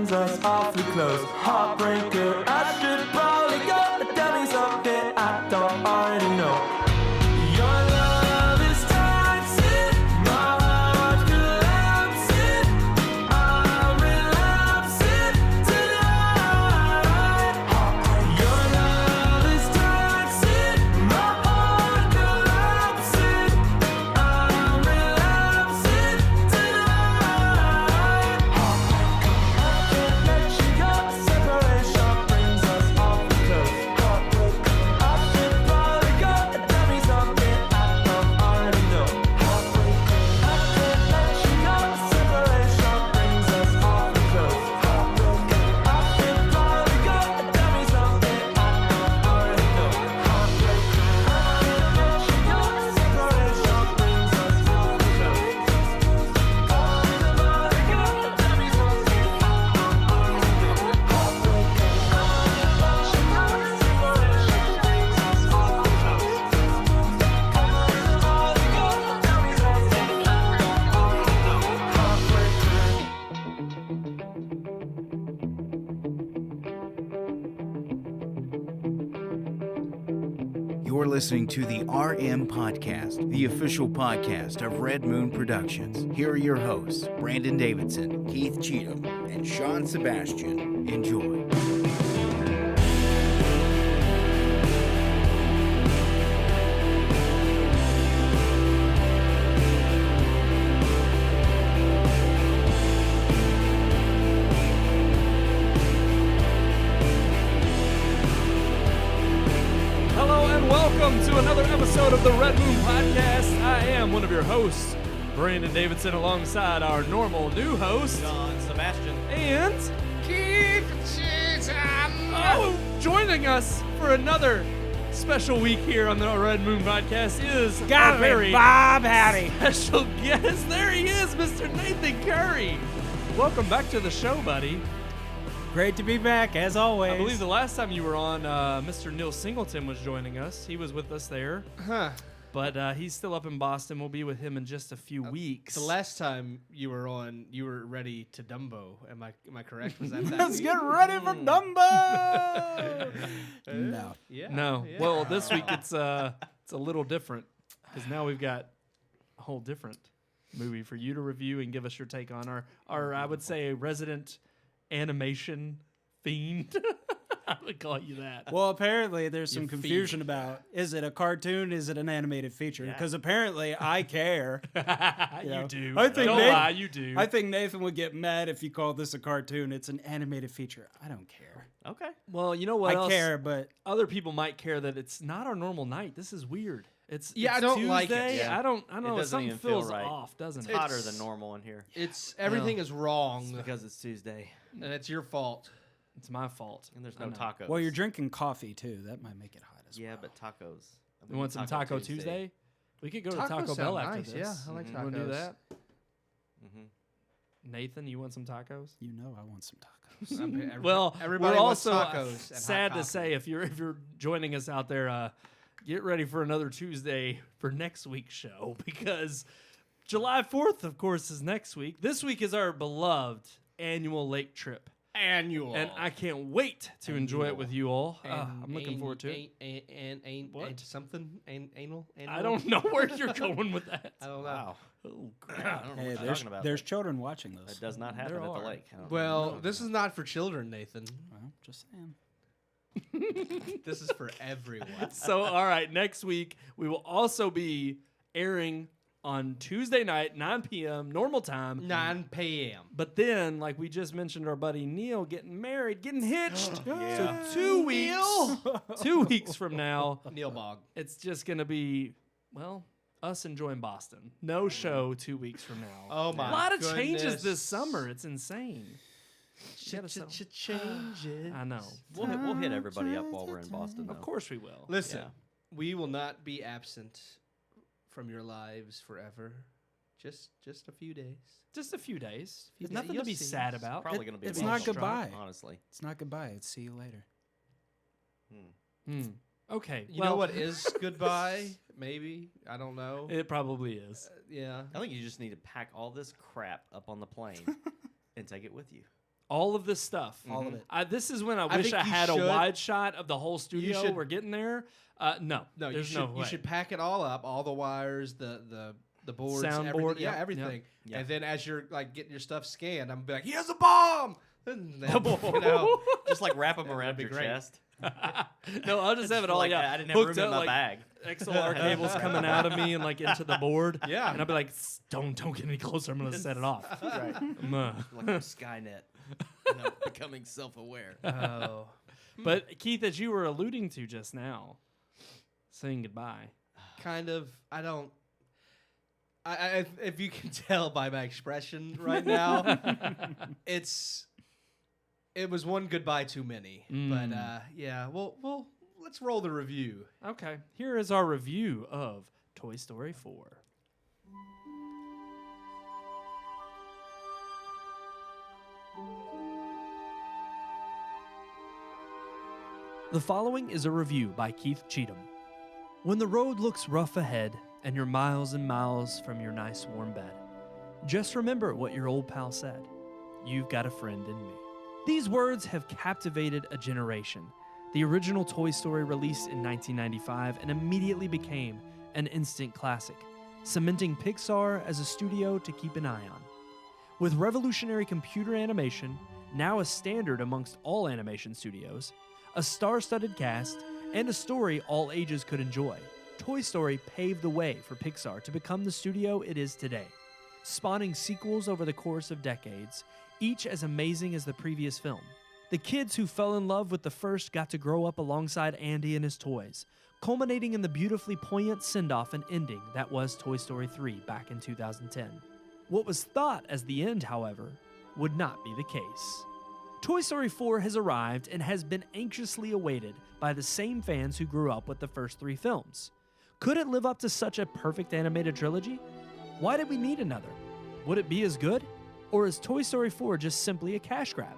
brings us awfully close. Heartbreaker, I should probably go, but tell me something I don't already know. Your love is toxic, my heart collapsing. I'm relapsing tonight. Your love is toxic, my heart collapsing. I'm relapsing tonight. I can't let you go. Separation brings us awfully close. I should probably go and tell me something I don't already know. I can't let you go. Separation brings us awfully close. I should probably go and tell me something I don't already know. I can't let you go. Separation brings us awfully close. I should probably go and tell me something I don't already know. You're listening to the RMPodcast, the official podcast of Red Moon Productions. Here are your hosts, Brandon Davidson, Keith Cheatham, and Sean Sebastian. Enjoy. Hello and welcome to another episode of the Red Moon Podcast. I am one of your hosts, Brandon Davidson, alongside our normal new host, Sean Sebastian. and Keith joining us for another special week here on the Red Moon Podcast is our very Bob Howdy. special guest. There he is, Mr. Nathan Curry. Welcome back to the show, buddy. Great to be back, as always. I believe the last time you were on, Mr. Neil Singleton was joining us. He was with us there. Huh. But he's still up in Boston. We'll be with him in just a few weeks. The last time you were on, you were ready to Dumbo. Am I correct? Was that Let's week? get ready for Dumbo. No. Yeah. No. Yeah. Well, this week it's a little different because now we've got a whole different movie for you to review and give us your take on. Our I would say, resident animation fiend. I would call you that. Well, apparently there's some You confusion about, is it a cartoon? Is it an animated feature? Because apparently I care. You know, do. I think Don't Nathan- lie, you do. I think Nathan would get mad if you called this a cartoon. It's an animated feature. I don't care. Okay. Well, you know what I else? care, but Other people might care that it's not our normal night. This is weird. It's Yeah, it's I don't like it. Tuesday. Yeah. I don't know. doesn't Something even feel feels right. off, doesn't It's it? hotter than normal in here. It's everything is wrong, Because it's Tuesday and it's your fault. It's my fault. and there's I no know. tacos. well, you're drinking coffee too. That might make it hot as Yeah, well. but tacos. I'm You want some thinking Taco Tuesday? We could go to Tacos Taco sound Bell after nice. this. Yeah, I like You want to do tacos. that? Mm-hmm. Nathan, you want some tacos? You know I want some tacos. Well, everybody we're wants also tacos and hot sad to coffee. say if you're joining us out there, get ready for another Tuesday for next week's show because July 4th, of course, is next week. This week is our beloved annual lake trip, Annual. and I can't wait to enjoy it with you all. I'm looking forward to it. And something? Anal? I don't know where you're going with that. I don't know. Wow. Oh, I crap. don't know Hey, what you're there's, talking about. there's children watching this. That does not happen There at the are. lake. I don't Well, know. this is not for children, Nathan. Well, just saying. This is for everyone. So, all right, next week we will also be airing on Tuesday night, 9 p.m., normal time. 9 p.m. But then, like we just mentioned, our buddy Neil getting married, getting hitched. Yeah. So 2 weeks, 2 weeks from now, Neil Bog. it's just going to be, well, us enjoying Boston. No show 2 weeks from now. Oh my A lot of changes goodness. this summer. It's insane. Changes. I know. We'll hit everybody up while we're in Boston, though. Of course we will. Listen, Yeah. we will not be absent from your lives forever. Just a few days. Just a few days. Few There's nothing days. to be You'll see. sad It's about. probably going to be it's a not long goodbye. drive, honestly. It's not goodbye. It's see you later. Okay. You well, know what is goodbye? Maybe. I don't know. It probably is. Yeah. I think you just need to pack all this crap up on the plane and take it with you. All of this stuff. All of it. This is when I I wish think I you had a should- wide shot of the whole studio. should- We're getting there. No, No, there's you no should way. you should pack it all up, all the wires, the boards, Soundboard, everything, yep, everything. yep. And then as you're like getting your stuff scanned, I'm gonna be like, "Here's a bomb!" And then, you know, Just like wrap them around be your great. chest. No, I'll just have it all. Like, Yeah, I didn't have hooked room up, in my like, bag. XLR cables coming out of me and like into the board. Yeah. and I'll be like, Don't get any closer. I'm gonna set it off." Right. Like a Skynet. Becoming self-aware. oh, But Keith, as you were alluding to just now, saying goodbye. kind of. I don't. I if you can tell by my expression right now, it was one goodbye too many. But yeah, well, let's roll the review. Okay, here is our review of Toy Story 4. The following is a review by Keith Cheatham. When the road looks rough ahead and you're miles and miles from your nice warm bed, just remember what your old pal said. You've got a friend in me. These words have captivated a generation. The original Toy Story released in 1995 and immediately became an instant classic, cementing Pixar as a studio to keep an eye on. With revolutionary computer animation, now a standard amongst all animation studios, a star-studded cast, and a story all ages could enjoy, Toy Story paved the way for Pixar to become the studio it is today, spawning sequels over the course of decades, each as amazing as the previous film. The kids who fell in love with the first got to grow up alongside Andy and his toys, culminating in the beautifully poignant send-off and ending that was Toy Story 3 back in 2010. What was thought as the end, however, would not be the case. Toy Story 4 has arrived and has been anxiously awaited by the same fans who grew up with the first three films. Could it live up to such a perfect animated trilogy? Why did we need another? Would it be as good? Or is Toy Story 4 just simply a cash grab?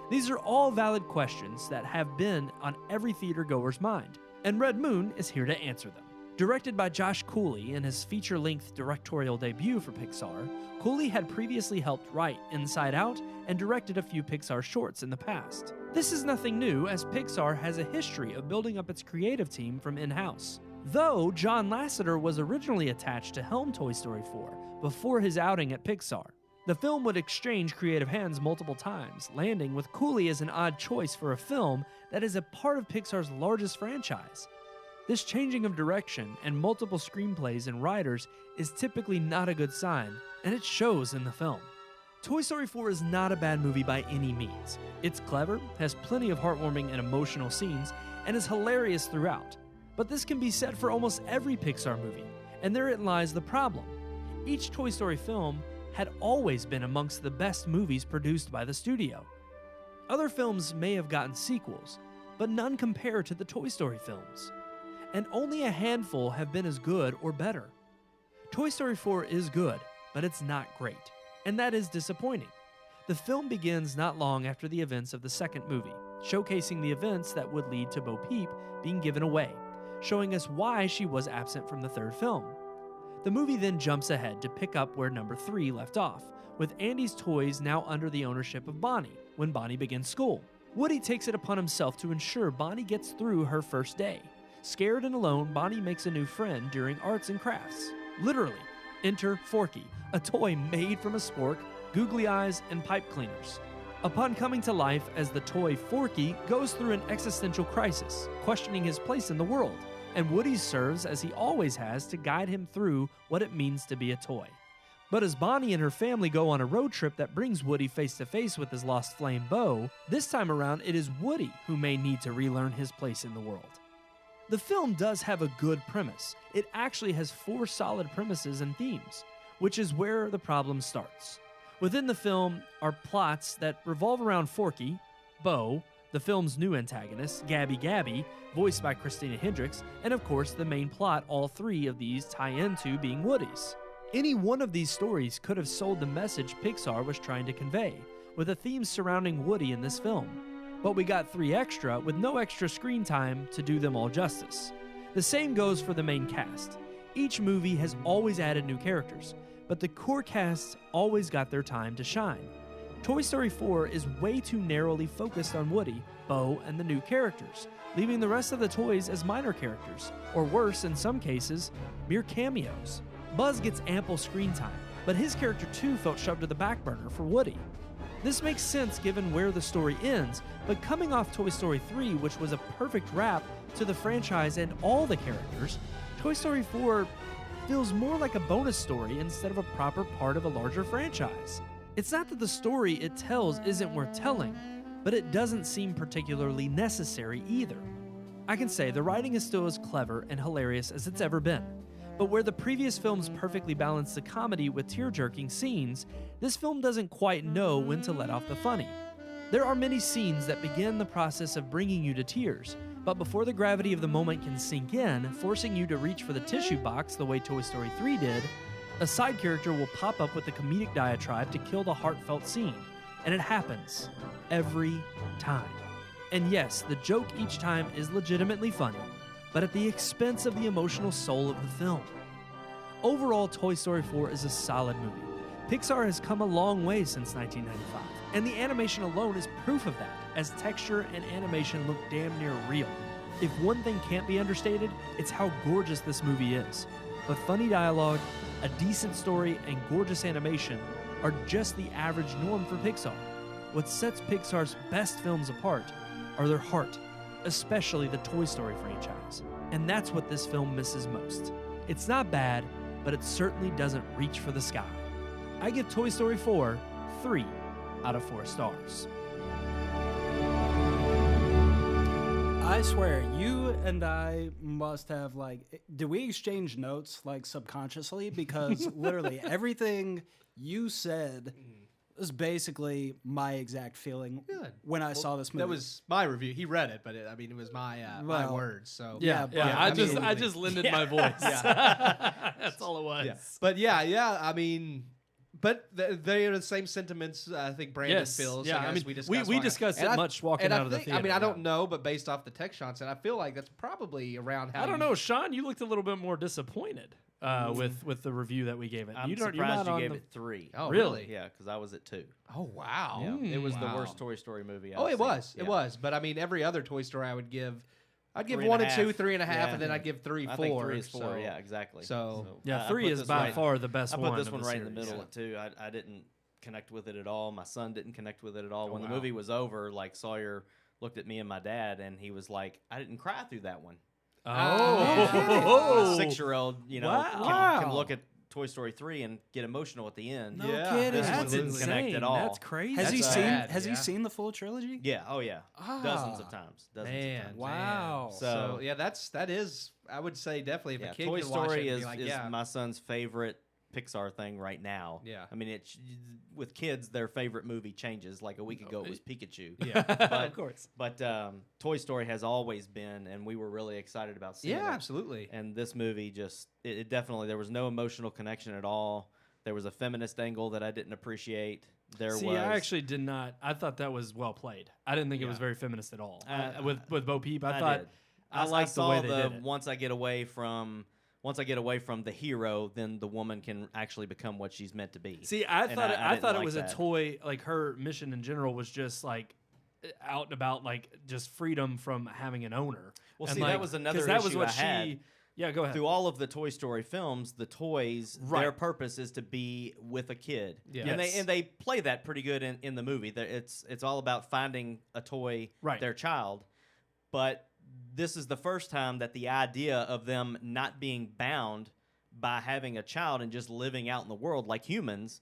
These are all valid questions that have been on every theater goer's mind, and Red Moon is here to answer them. Directed by Josh Cooley in his feature-length directorial debut for Pixar, Cooley had previously helped write Inside Out and directed a few Pixar shorts in the past. This is nothing new, as Pixar has a history of building up its creative team from in-house. Though John Lasseter was originally attached to helm Toy Story 4 before his outing at Pixar. The film would exchange creative hands multiple times, landing with Cooley as an odd choice for a film that is a part of Pixar's largest franchise. This changing of direction and multiple screenplays and writers is typically not a good sign, and it shows in the film. Toy Story 4 is not a bad movie by any means. It's clever, has plenty of heartwarming and emotional scenes, and is hilarious throughout. But this can be said for almost every Pixar movie, and therein lies the problem. Each Toy Story film had always been amongst the best movies produced by the studio. Other films may have gotten sequels, but none compare to the Toy Story films. And only a handful have been as good or better. Toy Story 4 is good, but it's not great, and that is disappointing. The film begins not long after the events of the second movie, showcasing the events that would lead to Bo Peep being given away, showing us why she was absent from the third film. The movie then jumps ahead to pick up where number 3 left off, with Andy's toys now under the ownership of Bonnie when Bonnie begins school. Woody takes it upon himself to ensure Bonnie gets through her first day. Scared and alone, Bonnie makes a new friend during arts and crafts. Literally, enter Forky, a toy made from a spork, googly eyes, and pipe cleaners. Upon coming to life as the toy Forky goes through an existential crisis, questioning his place in the world, and Woody serves as he always has to guide him through what it means to be a toy. But as Bonnie and her family go on a road trip that brings Woody face to face with his lost flame Bo, this time around it is Woody who may need to relearn his place in the world. The film does have a good premise. It actually has 4 solid premises and themes, which is where the problem starts. Within the film are plots that revolve around Forky, Bo, the film's new antagonist, Gabby, voiced by Christina Hendricks, and of course the main plot all 3 of these tie into being Woody's. Any one of these stories could have sold the message Pixar was trying to convey, with a theme surrounding Woody in this film. But we got 3 extra with no extra screen time to do them all justice. The same goes for the main cast. Each movie has always added new characters, but the core cast always got their time to shine. Toy Story 4 is way too narrowly focused on Woody, Bo, and the new characters, leaving the rest of the toys as minor characters, or worse, in some cases, mere cameos. Buzz gets ample screen time, but his character too felt shoved to the back burner for Woody. This makes sense given where the story ends, but coming off Toy Story 3, which was a perfect wrap to the franchise and all the characters, Toy Story 4 feels more like a bonus story instead of a proper part of a larger franchise. It's not that the story it tells isn't worth telling, but it doesn't seem particularly necessary either. I can say the writing is still as clever and hilarious as it's ever been, but where the previous films perfectly balanced the comedy with tear-jerking scenes, this film doesn't quite know when to let off the funny. There are many scenes that begin the process of bringing you to tears, but before the gravity of the moment can sink in, forcing you to reach for the tissue box the way Toy Story 3 did, a side character will pop up with a comedic diatribe to kill the heartfelt scene, and it happens every time. And yes, the joke each time is legitimately funny, but at the expense of the emotional soul of the film. Overall, Toy Story 4 is a solid movie. Pixar has come a long way since 1995, and the animation alone is proof of that, as texture and animation look damn near real. If one thing can't be understated, it's how gorgeous this movie is. But funny dialogue, a decent story, and gorgeous animation are just the average norm for Pixar. What sets Pixar's best films apart are their heart, especially the Toy Story franchise. And that's what this film misses most. It's not bad, but it certainly doesn't reach for the sky. I give Toy Story 4 3 out of 4 stars. I swear, you and I must have, did we exchange notes, subconsciously? Because literally everything you said was basically my exact feeling when I saw this movie. That was my review. He read it, but it was my my words. So Yeah. I just lended my voice. That's all it was. Yeah. But I mean, but they are the same sentiments. I think Brandon feels. Yeah, we discussed. we discussed it much walking out of the theater. I mean, I don't know, but based off the text Sean said, I feel like that's probably around how. I don't know, Sean. You looked a little bit more disappointed with the review that we gave it. I'm you're surprised not you gave it 3. Oh, Really? Yeah, because I was at 2. Oh wow! Yeah, it was the Wow. worst Toy Story movie. Oh, I've it seen. was. Yeah. It was. But I mean, every other Toy Story I'd give 3.5. 1 and 2, 3.5, Yeah. and then I'd give 3, 4. I think 3 is 4. So. Yeah, exactly. So- Yeah, I 3 put is this by right- far the best I one. put this of one the right in the series. middle at 2. I didn't connect with it at all. My son didn't connect with it at all. When the wow. movie was over, Sawyer looked at me and my dad, and he was like, "I didn't cry through that one." Oh, A 6-year-old, Wow. can look at Toy Story 3 and get emotional at the end. No Yeah. kidding. This one That's didn't insane. connect at all. That's crazy. Has he That's seen? bad, Has he yeah. seen the full trilogy? Yeah. Oh yeah. Ah. Dozens of times. Dozens of Man, times. Wow. So yeah, that is. I would say definitely if Yeah, a kid Toy could watch Story it and is, be like, is yeah, my son's favorite Pixar thing right now. Yeah. I mean, with kids, their favorite movie changes. Like a week ago, it was Pikachu. yeah, of course. But Toy Story has always been, and we were really excited about seeing yeah, it. absolutely. And this movie just, it definitely, there was no emotional connection at all. There was a feminist angle that I didn't appreciate. See, I actually did not. I thought that was well played. I didn't think it was very feminist at all. With Bo Peep, I thought did. I liked the way they did it. Once I get away from the hero, then the woman can actually become what she's meant to be. See, I And thought I it didn't was like a that. toy. Like her mission in general was just like out and about, like just freedom from having an owner. Well, And, see, like, that was another 'cause that was issue what I had. she. Yeah, go ahead. Through all of the Toy Story films, the toys, Right. their purpose is to be with a kid. Yeah. And Yes. they play that pretty good in the movie. It's all about finding a toy, Right. their child. But this is the first time that the idea of them not being bound by having a child and just living out in the world like humans,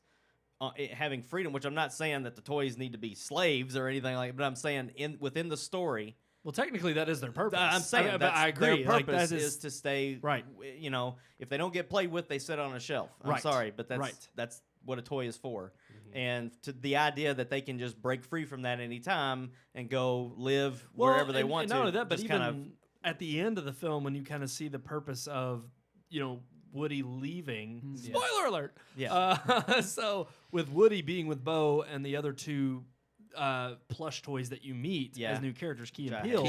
having freedom, which I'm not saying that the toys need to be slaves or anything like that, but I'm saying within the story, Well, technically, that is their purpose. I'm saying but that's I agree. their Like, purpose that is to stay Right. You know, if they don't get played with, they sit on a shelf. I'm Right. sorry, but that's Right. that's what a toy is for. And to the idea that they can just break free from that anytime and go live wherever they want and to. not only that, but just even kind of at the end of the film, when you kind of see the purpose of Woody leaving. Yeah. Spoiler alert. Yeah. So with Woody being with Bo and the other two plush toys that you meet Yeah. as new characters, Key and Jack. Peele,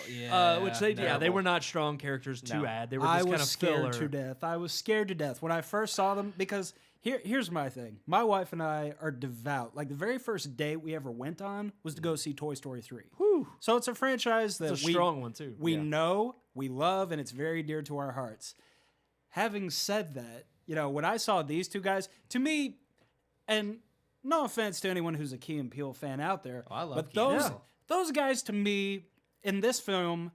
Yeah, which they terrible. were not strong characters to No. add. They were I just was kind of scared filler. to death. I was scared to death when I first saw them because Here's my thing. My wife and I are devout. Like the very first date we ever went on was to go see Toy Story 3. Whew. So it's a franchise that It's a strong one too. we know, we love, and it's very dear to our hearts. Having said that, when I saw these two guys, to me, and no offense to anyone who's a Key and Peele fan out there, I love but Key and those Peele. those guys to me in this film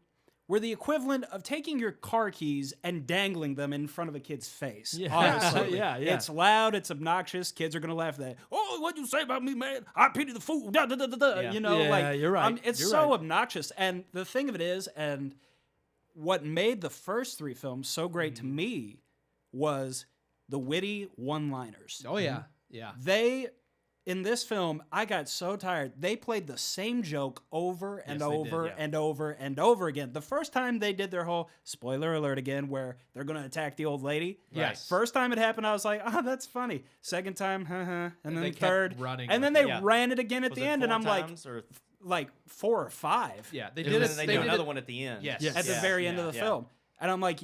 were the equivalent of taking your car keys and dangling them in front of a kid's face. Yeah. Honestly. Yeah, yeah. It's loud, it's obnoxious, kids are going to laugh at that. Oh, what'd you say about me, man? I pity the fool. Da, da, da, da, da. Yeah. Yeah, you're right. It's You're so right. obnoxious. And the thing of it is, and what made the first 3 films so great to me was the witty one-liners. Oh yeah, yeah. They, in this film, I got so tired. They played the same joke over and Yes, they over did, yeah. and over and over again. The first time they did their whole spoiler alert again, where they're going to attack the old lady. Yes. First time it happened, I was like, oh, that's funny. Second time, and then they kept third, running and then with they it. Yeah. ran it again at Was the it end, and 4 I'm like, times, or 4 or 5. Yeah, they and did then it. they They do did another it. one at the end. Yes. Yes. At the very end of the yeah. film. And I'm like,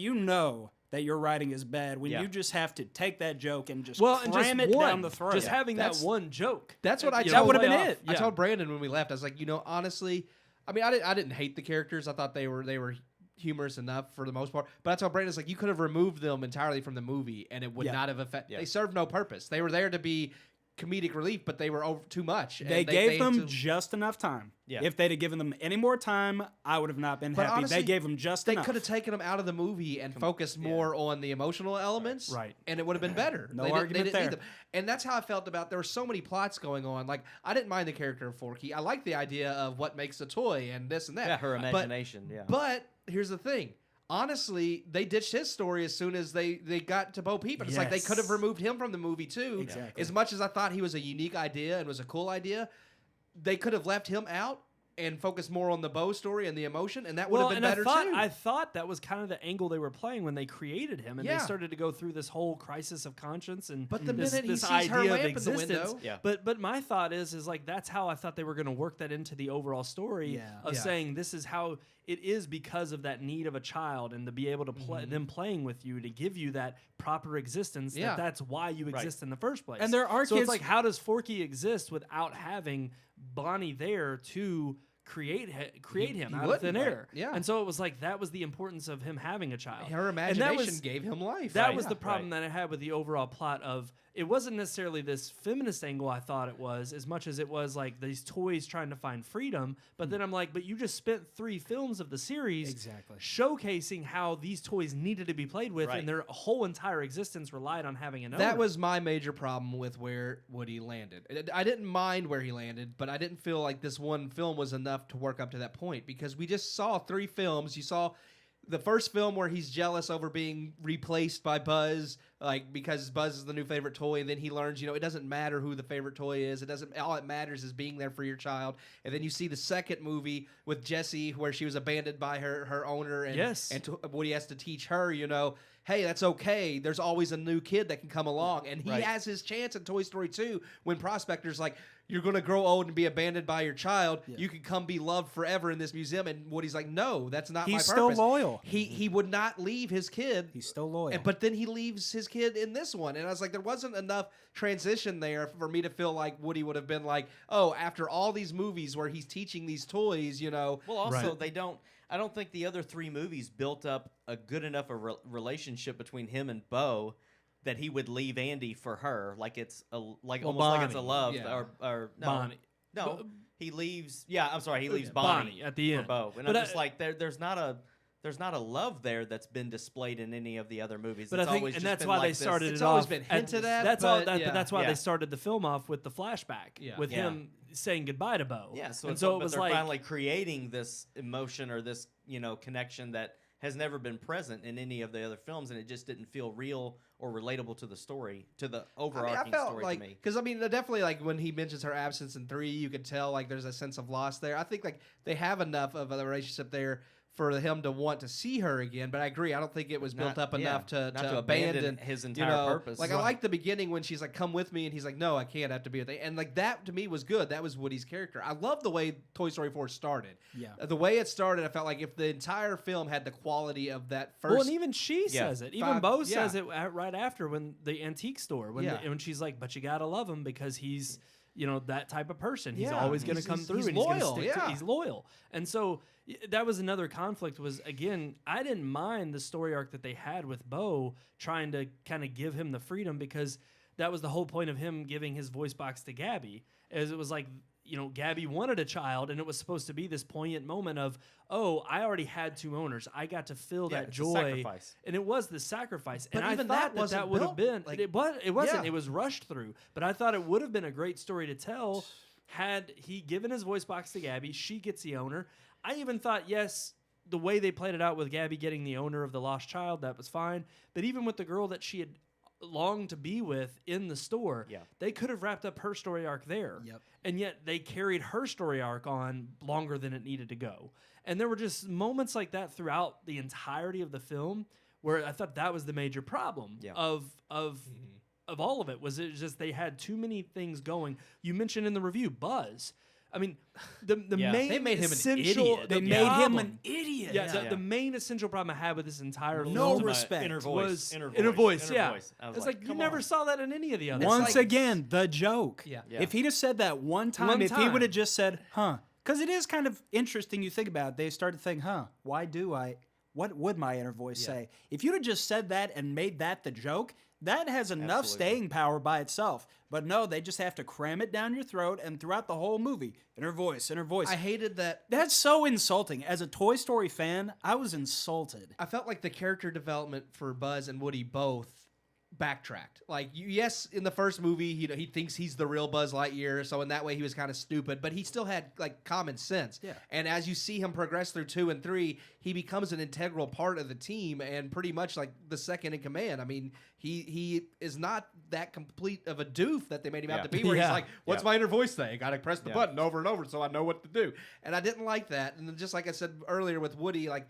that your writing is bad when Yeah. you just have to take that joke and just Well, and just cram it one, down the throat. just having That's- that one joke. That's what I You told. know, would've play been off. it. I Yeah. told Brandon when we left. I was like, honestly, I mean, I didn't hate the characters. I thought they were humorous enough for the most part. But I told Brandon, it's like you could have removed them entirely from the movie, and it would Yeah. not have affected. Yeah. They served no purpose. They were there to be comedic relief, but they were over too much. and They gave had them to- just enough time. Yeah. If they'd have given them any more time, I would have not been But happy. honestly, they gave them just They enough. could have taken them out of the movie and focused more on the emotional elements, Right. And it would have been better. No They argument need there. them. And that's how I felt about. There were so many plots going on. Like I didn't mind the character of Forky. I like the idea of what makes a toy and this and that. Yeah, her But- imagination. yeah. But here's the thing. Honestly, they ditched his story as soon as they got to Bo Peep. And it's like they could have Yes. removed him from the movie too. Exactly. As much as I thought he was a unique idea and was a cool idea, they could have left him out and focused more on the Bo story and the emotion, and that would have been better too. I thought that was kind of the angle they were playing when they created him, and Yeah. they started to go through this whole crisis of conscience and But the this, minute he this sees her idea lamp of in the existence. window- Yeah. But my thought is like that's how I thought they were going to work that into the overall story Yeah. of Yeah. saying this is how it is because of that need of a child and to be able to play them playing with you to give you that proper existence. Yeah. That's why you exist in the first place. And there are so kids- it's like how does Forky exist without having Bonnie there to create him he out of wouldn't, thin right. air? Yeah. And so it was like that was the importance of him having a child. Her And that imagination was- gave him life. That right? was Yeah. the problem that I had with the overall plot of it wasn't necessarily this feminist angle I thought it was as much as it was like these toys trying to find freedom. But then I'm like, but you just spent 3 films of the series Exactly. showcasing how these toys needed to be played with Right. and their whole entire existence relied on having an owner. That was my major problem with where Woody landed. I didn't mind where he landed, but I didn't feel like this one film was enough to work up to that point because we just saw 3 films. You saw the first film where he's jealous over being replaced by Buzz, like because Buzz is the new favorite toy, and then he learns, it doesn't matter who the favorite toy is. It doesn't. All it matters is being there for your child. And then you see the second movie with Jessie, where she was abandoned by her owner, and Yes. and Woody has to teach her, hey, that's okay. There's always a new kid that can come along, and he Right. has his chance in Toy Story 2 when Prospector's like, you're going to grow old and be abandoned by your child. You can come be loved forever in this museum. And Woody's like, no, that's not my He's purpose. still loyal. He would not leave his kid. He's still loyal. But then he leaves his kid in this one. And I was like, there wasn't enough transition there for me to feel like Woody would have been like, oh, after all these movies where he's teaching these toys, Well, also Right. they don't. I don't think the other 3 movies built up a good enough relationship between him and Bo that he would leave Andy for her. Like it's almost like it's a Bonnie. love Yeah. or no, Bonnie. No, he leaves. Yeah, I'm sorry. He leaves Bonnie, Bonnie at the for end. Bo, and But I'm just like there's not a love there that's been displayed in any of the other movies. But It's I think, always and just that's been why like they this- started It's it always off. been hinted at, That's but all. yeah. That's why Yeah. they started the film off with the flashback Yeah. with Yeah. him saying goodbye to Bo. Yeah, so and it's, so but it was they're like finally creating this emotion or this connection that has never been present in any of the other films, and it just didn't feel real or relatable to the story, to the overarching I felt story like to me. because definitely like when he mentions her absence in 3, you could tell like there's a sense of loss there. I think like they have enough of a relationship there for him to want to see her again. But I agree. I don't think it was built up enough to abandon his entire purpose. Like I like the beginning when she's like, "Come with me," and he's like, "No, I can't. I have to be with you." And like that to me was good. That was Woody's character. I love the way Toy Story 4 started. Yeah. The way it started, I felt like if the entire film had the quality of that first. Well, and even she says it. Even 5 Bo says it right after when the antique store when she's like, "But you gotta love him because he's." That type of person. He's always going to come through, he's and loyal. he's going to stick to. He's loyal, and so that was another conflict. Was again, I didn't mind the story arc that they had with Bo trying to kind of give him the freedom because that was the whole point of him giving his voice box to Gabby. As it was like, Gabby wanted a child, and it was supposed to be this poignant moment of, oh, I already had 2 owners. I got to feel that it's a joy, sacrifice. and it was the sacrifice. But and even I thought that wasn't that would have built, been. It wasn't. Yeah. It was rushed through. But I thought it would have been a great story to tell had he given his voice box to Gabby. She gets the owner. I even thought, yes, the way they played it out with Gabby getting the owner of the lost child, that was fine. But even with the girl that she had longed to be with in the store, they could have wrapped up her story arc there. Yep. And yet they carried her story arc on longer than it needed to go. And there were just moments like that throughout the entirety of the film where I thought that was the major problem of all of it. Was it just they had too many things going. You mentioned in the review Buzz. I mean, the main They made him an essential idiot. They made him an idiot. Yeah, the main essential problem I had with this entire No film respect. Inner was voice. inner voice. I was It's like you come never on. saw that in any of the others. Once like- again, the joke. Yeah. If he'd have said that one time, if he would have just said, huh, because it is kind of interesting you think about it. They started thinking, what would my inner voice say? If you'd have just said that and made that the joke, that has enough staying power by itself. But no, they just have to cram it down your throat, and throughout the whole movie, inner voice, inner voice. I hated that. That's so insulting. As a Toy Story fan, I was insulted. I felt like the character development for Buzz and Woody both backtracked. Like, yes, in the first movie, he thinks he's the real Buzz Lightyear, so in that way he was kind of stupid, but he still had like common sense. Yeah. And as you see him progress through 2 and 3, he becomes an integral part of the team and pretty much like the second in command. I mean, he is not that complete of a doof that they made him out to be, where he's like, what's my inner voice thing? I gotta press the button over and over so I know what to do. And I didn't like that. And then just like I said earlier with Woody, like,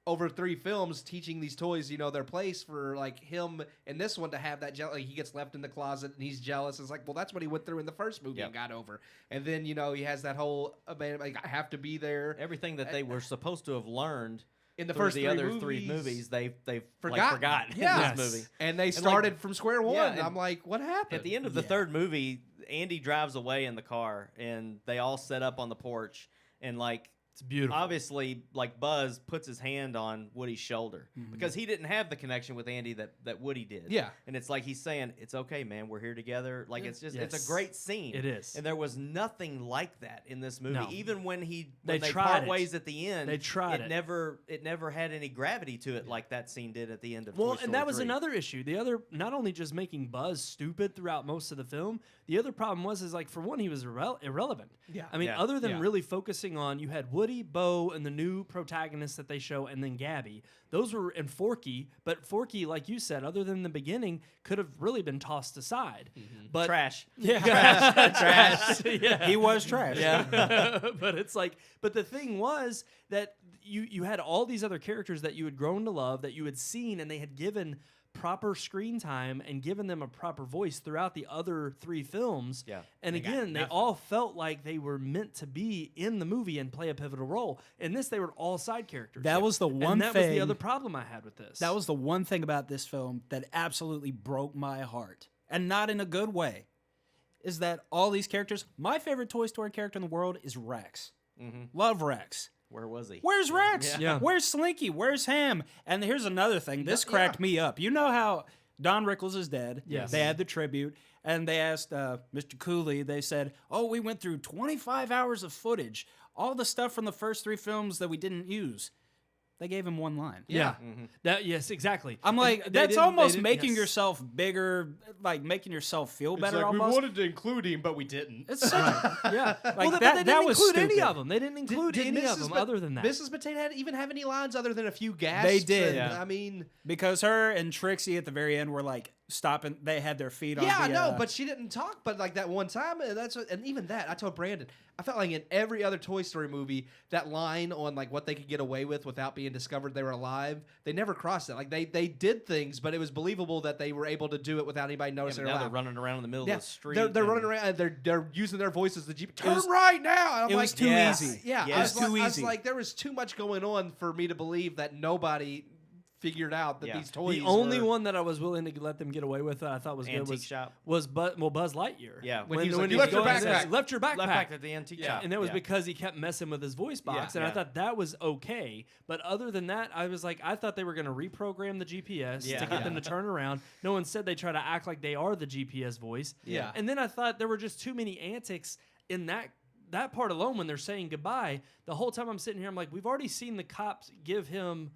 over 3 films teaching these toys, their place, for like him in this one to have that like he gets left in the closet and he's jealous. It's like, well, that's what he went through in the first movie and got over. And then, he has that whole, like, I have to be there. Everything that they were supposed to have learned In the through first the 3 other movies, 3 movies, they've forgotten. forgotten Yes. in this movie. And they like- started from square one. Yeah, and and I'm like, what happened? At the end of the 3rd movie, Andy drives away in the car, and they all set up on the porch, and like, It's beautiful. obviously, like, Buzz puts his hand on Woody's shoulder because he didn't have the connection with Andy that Woody did. Yeah. And it's like he's saying, it's okay, man, we're here together. Like, it's just, it's Yes. a great scene. It is. And there was nothing like that in this movie. No. Even when They they tried part it. ways at the end, They tried it. It never had any gravity to it like that scene did at the end of Well, Toy and that Story was 3. another issue. The other, not only just making Buzz stupid throughout most of the film, the other problem is like, for one, he was irrelevant. Yeah. I mean, Yeah. other than Yeah. really focusing on, you had Woody, Bo, and the new protagonist that they show, and then Gabby. Those were, and Forky, but Forky, like you said, other than the beginning, could have really been tossed aside. But Trash. Yeah. trash. Yeah. He was trash. Yeah. But it's like, but the thing was that you had all these other characters that you had grown to love, that you had seen, and they had given proper screen time and given them a proper voice throughout the other 3 films. Yeah. And again, they all felt like they were meant to be in the movie and play a pivotal role. In this, they were all side characters. That was the one and that was the thing- other problem I had with this. That was the one thing about this film that absolutely broke my heart, and not in a good way, is that all these characters, my favorite Toy Story character in the world is Rex. Love Rex. Where was he? Where's Rex? Yeah. Where's Slinky? Where's Ham? And here's another thing. This cracked me up. You know how Don Rickles is dead? Yes. They had the tribute, and they asked Mr. Cooley, they said, oh, we went through 25 hours of footage, all the stuff from the first 3 films that we didn't use. They gave him one line. Yeah. That, yes, exactly. I'm like, And they that's didn't- almost they didn't- making yes. yourself bigger, like making yourself feel better like, almost. we wanted to include him, but we didn't. It's such Yeah. Like, well, but that- they that didn't was include any stupid. of them. They didn't include any of them other than that. Mrs. Potato even have any lines other than a few gasps? They did. And, Yeah. I mean, because her and Trixie at the very end were like, stopping. They had their feet on. Yeah, the, no, but she didn't talk. But like that one time, and even that, I told Brandon, I felt like in every other Toy Story movie, that line on like what they could get away with without being discovered they were alive, they never crossed it. Like they did things, but it was believable that they were able to do it without anybody noticing. Now they're they're alive. running around in the middle Yeah, of the street. they're running and- around. And they're using their voices. The Jeep. Turn was- right now. And I'm it like, was too Yes. easy. Yeah, Yeah. I It was, was too like, I was easy. like, there was too much going on for me to believe that nobody figured out that Yeah. these toys. The only were, one that I was willing to let them get away with that I thought was good Antique was shop. Buzz Lightyear. Yeah. When he was like, he "You left your going and says, backpack." "You left your backpack. Left back at the antique shop. And that was Yeah. because he kept messing with his voice box, Yeah. and I Yeah. thought that was okay. But other than that, I was like, I thought they were going to reprogram the GPS Yeah. to get them to turn around. No one said they try to act like they are the GPS voice. Yeah. And then I thought there were just too many antics in that part alone when they're saying goodbye. The whole time I'm sitting here, I'm like, we've already seen the cops give him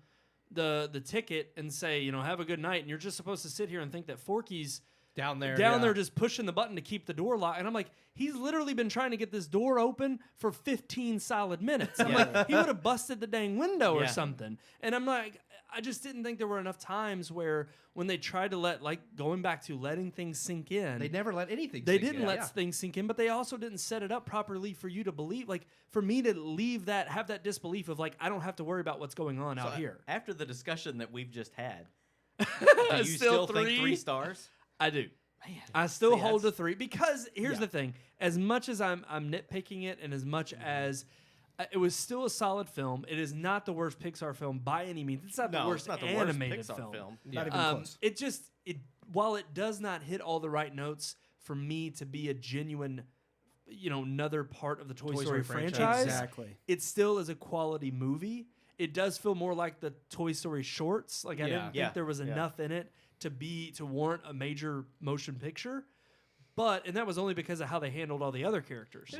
the ticket and say, have a good night, and you're just supposed to sit here and think that Forky's down there, there just pushing the button to keep the door locked. And I'm like, he's literally been trying to get this door open for 15 solid minutes. I'm like, he would have busted the dang window or Yeah. something. And I'm like, I just didn't think there were enough times where when they tried to going back to letting things sink in. They never let anything. They sink didn't in. let Yeah. things sink in, but they also didn't set it up properly for you to believe. Like, for me to have that disbelief of like, I don't have to worry about what's going on out here. After the discussion that we've just had, do you Still still think three? 3 stars? I do. Man, I still see, hold that's- to 3 because here's the thing: as much as I'm nitpicking it, and as much as it was still a solid film, it is not the worst Pixar film by any means. It's not the No, worst it's not the worst animated Pixar film. Not even close. It while it does not hit all the right notes for me to be a genuine, another part of the Toy Story franchise. Exactly. It still is a quality movie. It does feel more like the Toy Story shorts. Like I didn't think Yeah. there was Yeah. enough in it to warrant a major motion picture. And that was only because of how they handled all the other characters.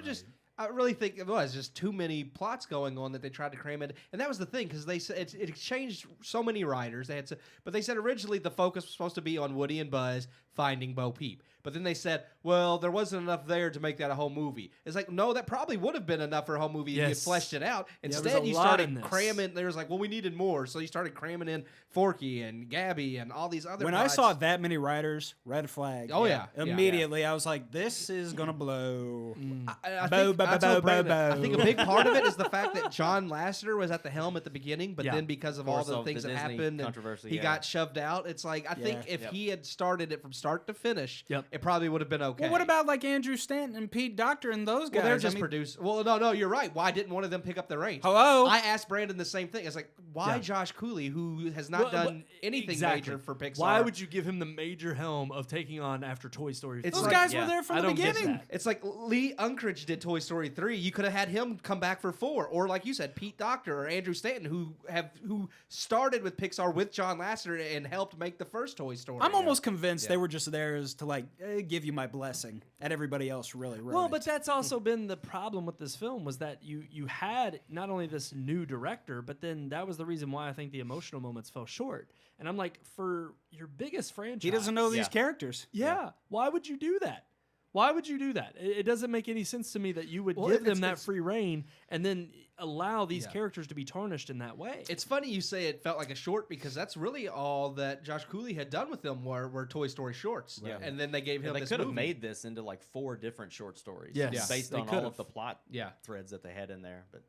I really think it was just too many plots going on that they tried to cram in, and that was the thing because they said it changed so many writers. But they said originally the focus was supposed to be on Woody and Buzz finding Bo Peep. But then they said, well, there wasn't enough there to make that a whole movie. It's like, no, that probably would have been enough for a whole movie if you had Yes. fleshed it out. there was Instead, a you lot in started this. cramming. There was like, well, we needed more, so you started cramming in Forky and Gabby and all these other. When I plots. saw that many writers, red flag. Oh, yeah. Immediately, I was like, "This is gonna blow." I Bo, think, bo, I bo, told bo, Brandon, bo. I think a big part of it is the fact that John Lasseter was at the helm at the beginning, but Yeah. then because of Of all course, the of things the that Disney happened, and controversy, he yeah. got shoved out. It's like I think if he had started it from start to finish, Yep. it probably would have been okay. Well, what about like Andrew Stanton and Pete Docter and those guys? Well, they're I just mean, produced. Well, no, you're right. Why didn't one of them pick up the reins? Hello? I asked Brandon the same thing. It's like, why Yeah. Josh Cooley, who has not done anything exactly. major for Pixar? Why would you give him the major helm of taking on after Toy Story? It's Those like- guys yeah. were there from I the don't get beginning. that. It's like Lee Unkrich did Toy Story 3. You could have had him come back for 4, or like you said, Pete Docter or Andrew Stanton, who started with Pixar with John Lasseter and helped make the first Toy Story. I'm almost convinced they were just there as to like give you my blessing, and everybody else really wrote Well, it. but that's also been the problem with this film was that you had not only this new director, but then that was the reason why I think the emotional moments fell short. And I'm like, for your biggest franchise, he doesn't know these Yeah. characters. Yeah, why would you do that? Why would you do that? It doesn't make any sense to me that you would Well, give them it's- that it's- free reign and then allow these Yeah. characters to be tarnished in that way. It's funny you say it felt like a short because that's really all that Josh Cooley had done with them were Toy Story shorts. Yeah. And then they gave him They this could have movie. made this into like 4 different short stories. Yes. Yeah. Based They on all could've. of the plot Yeah. threads that they had in there. But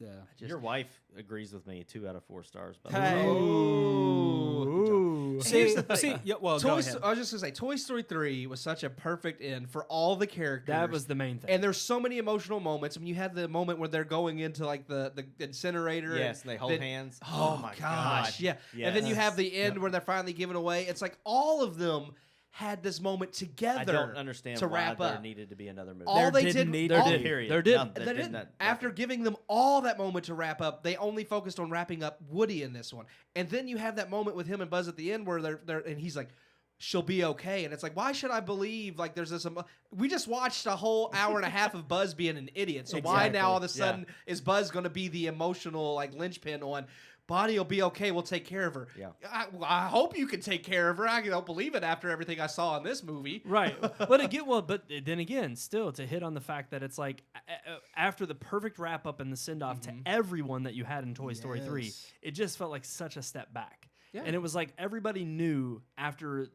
Yeah. your wife agrees with me, 2 out of 4 stars. But Hey. Ooh. Here's the thing. See, yeah, well, go Toy ahead. Sto- I was just gonna say, Toy Story 3 was such a perfect end for all the characters. That was the main thing. And there's so many emotional moments. I mean, you had the moment where they're going into like the incinerator. yes, and they hold then- hands. Oh my gosh, yeah. And then you Yes. have the end where they're finally given away. It's like all of them had this moment together. I don't understand to why wrap there up. needed to be another movie. All There they didn't did, need There to did. be. Period. There did. None. They That did didn't. not- After giving them all that moment to wrap up, they only focused on wrapping up Woody in this one. And then you have that moment with him and Buzz at the end where they're and he's like, she'll be okay. And it's like, why should I believe like there's this? We just watched a whole hour and a half of Buzz being an idiot. So why now all of a sudden is Buzz going to be the emotional like linchpin on? Bonnie will be okay. We'll take care of her. Yeah. I hope you can take care of her. I don't believe it after everything I saw in this movie. Right. But then again, still to hit on the fact that it's like after the perfect wrap up and the send off to everyone that you had in Toy Story 3, Yes. it just felt like such a step back. Yeah. And it was like everybody knew after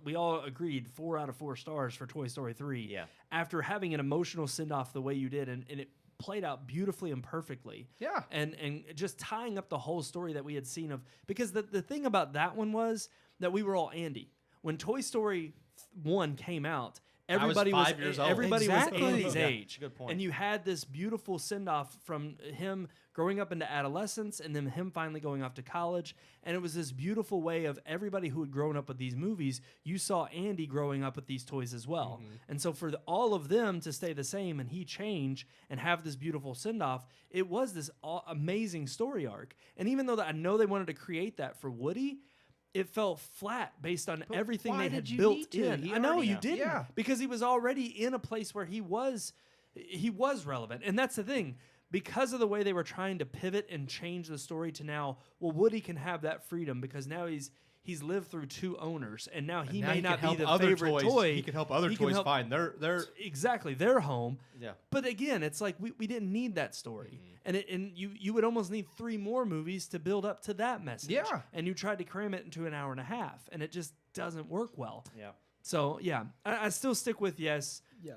we all agreed 4 out of 4 stars for Toy Story 3. Yeah. After having an emotional send off the way you did, and it played out beautifully and perfectly. Yeah. And just tying up the whole story that we had seen of, because the thing about that one was that we were all Andy. When Toy Story 1 came out, everybody was 5 years old. Everybody Exactly. was Andy's Yeah, age. good point. And you had this beautiful send off from him growing up into adolescence and then him finally going off to college. And it was this beautiful way of everybody who had grown up with these movies, you saw Andy growing up with these toys as well. And so for all of them to stay the same and he change and have this beautiful send off, it was this amazing story arc. And even though I know they wanted to create that for Woody, it felt flat based on everything why they had did you built need to? in. He I know already- you didn't, Yeah. because he was already in a place where he was relevant, and that's the thing. Because of the way they were trying to pivot and change the story to now, well, Woody can have that freedom because now he's lived through 2 owners, and now he Now may he not can be help the other favorite toys. toy. He can help other toys find their exactly their home. Yeah. But again, it's like we didn't need that story, Mm-hmm. and you would almost need 3 more movies to build up to that message. Yeah. And you tried to cram it into an hour and a half, and it just doesn't work well. Yeah. So yeah, I still stick with yes. Yeah.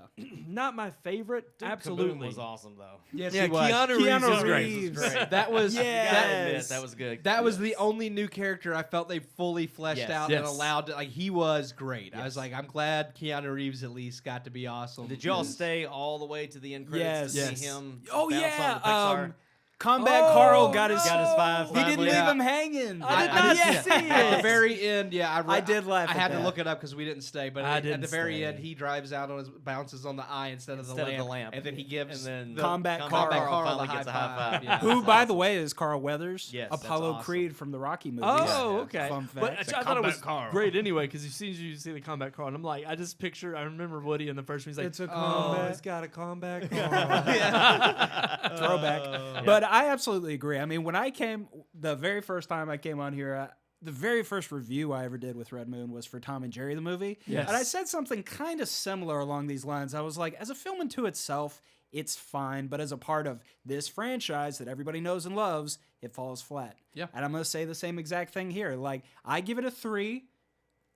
Not my favorite, Dude, absolutely. Kaboom was awesome though. Yes, Yeah, he was. Keanu Reeves is great. Reeves. That was You gotta admit, Yes. that was good. that was the only new character I felt they fully fleshed Yes. out and Yes. allowed. Like he was great. I was Yes. like, I'm glad Keanu Reeves at least got to be awesome. Did y'all stay all the way to the end credits Yes. to see Yes. him? Oh bounce yeah. on the Pixar? Combat Oh, Carl got his. Got his five. He didn't leave Yeah. him hanging. I did I not did see At the it. very end, yeah, I did laugh I at had to that. look it up because we didn't stay. But I at the didn't very stay. end, he drives out on his bounces on the eye instead of the lamp, and then he gives and then the Combat Combat Carl Carl the finally gets a high high five. five. Yeah. Who, by the way, is Carl Weathers? Yes, that's Apollo awesome. Creed from the Rocky movies. Oh, Yeah. okay. Fun But fact. I thought it was Combat Carl. great anyway because as soon as you see the Combat Carl, and I'm like, I remember Woody in the first one. He's like, It's a oh, combat. he's got a combat Carl. Throwback. But I absolutely agree. I mean, when I came, the very first time I came on here, the very first review I ever did with Red Moon was for Tom and Jerry the movie. Yes. And I said something kind of similar along these lines. I was like, as a film unto itself, it's fine, but as a part of this franchise that everybody knows and loves, it falls flat. Yeah. And I'm going to say the same exact thing here. Like, I give it a 3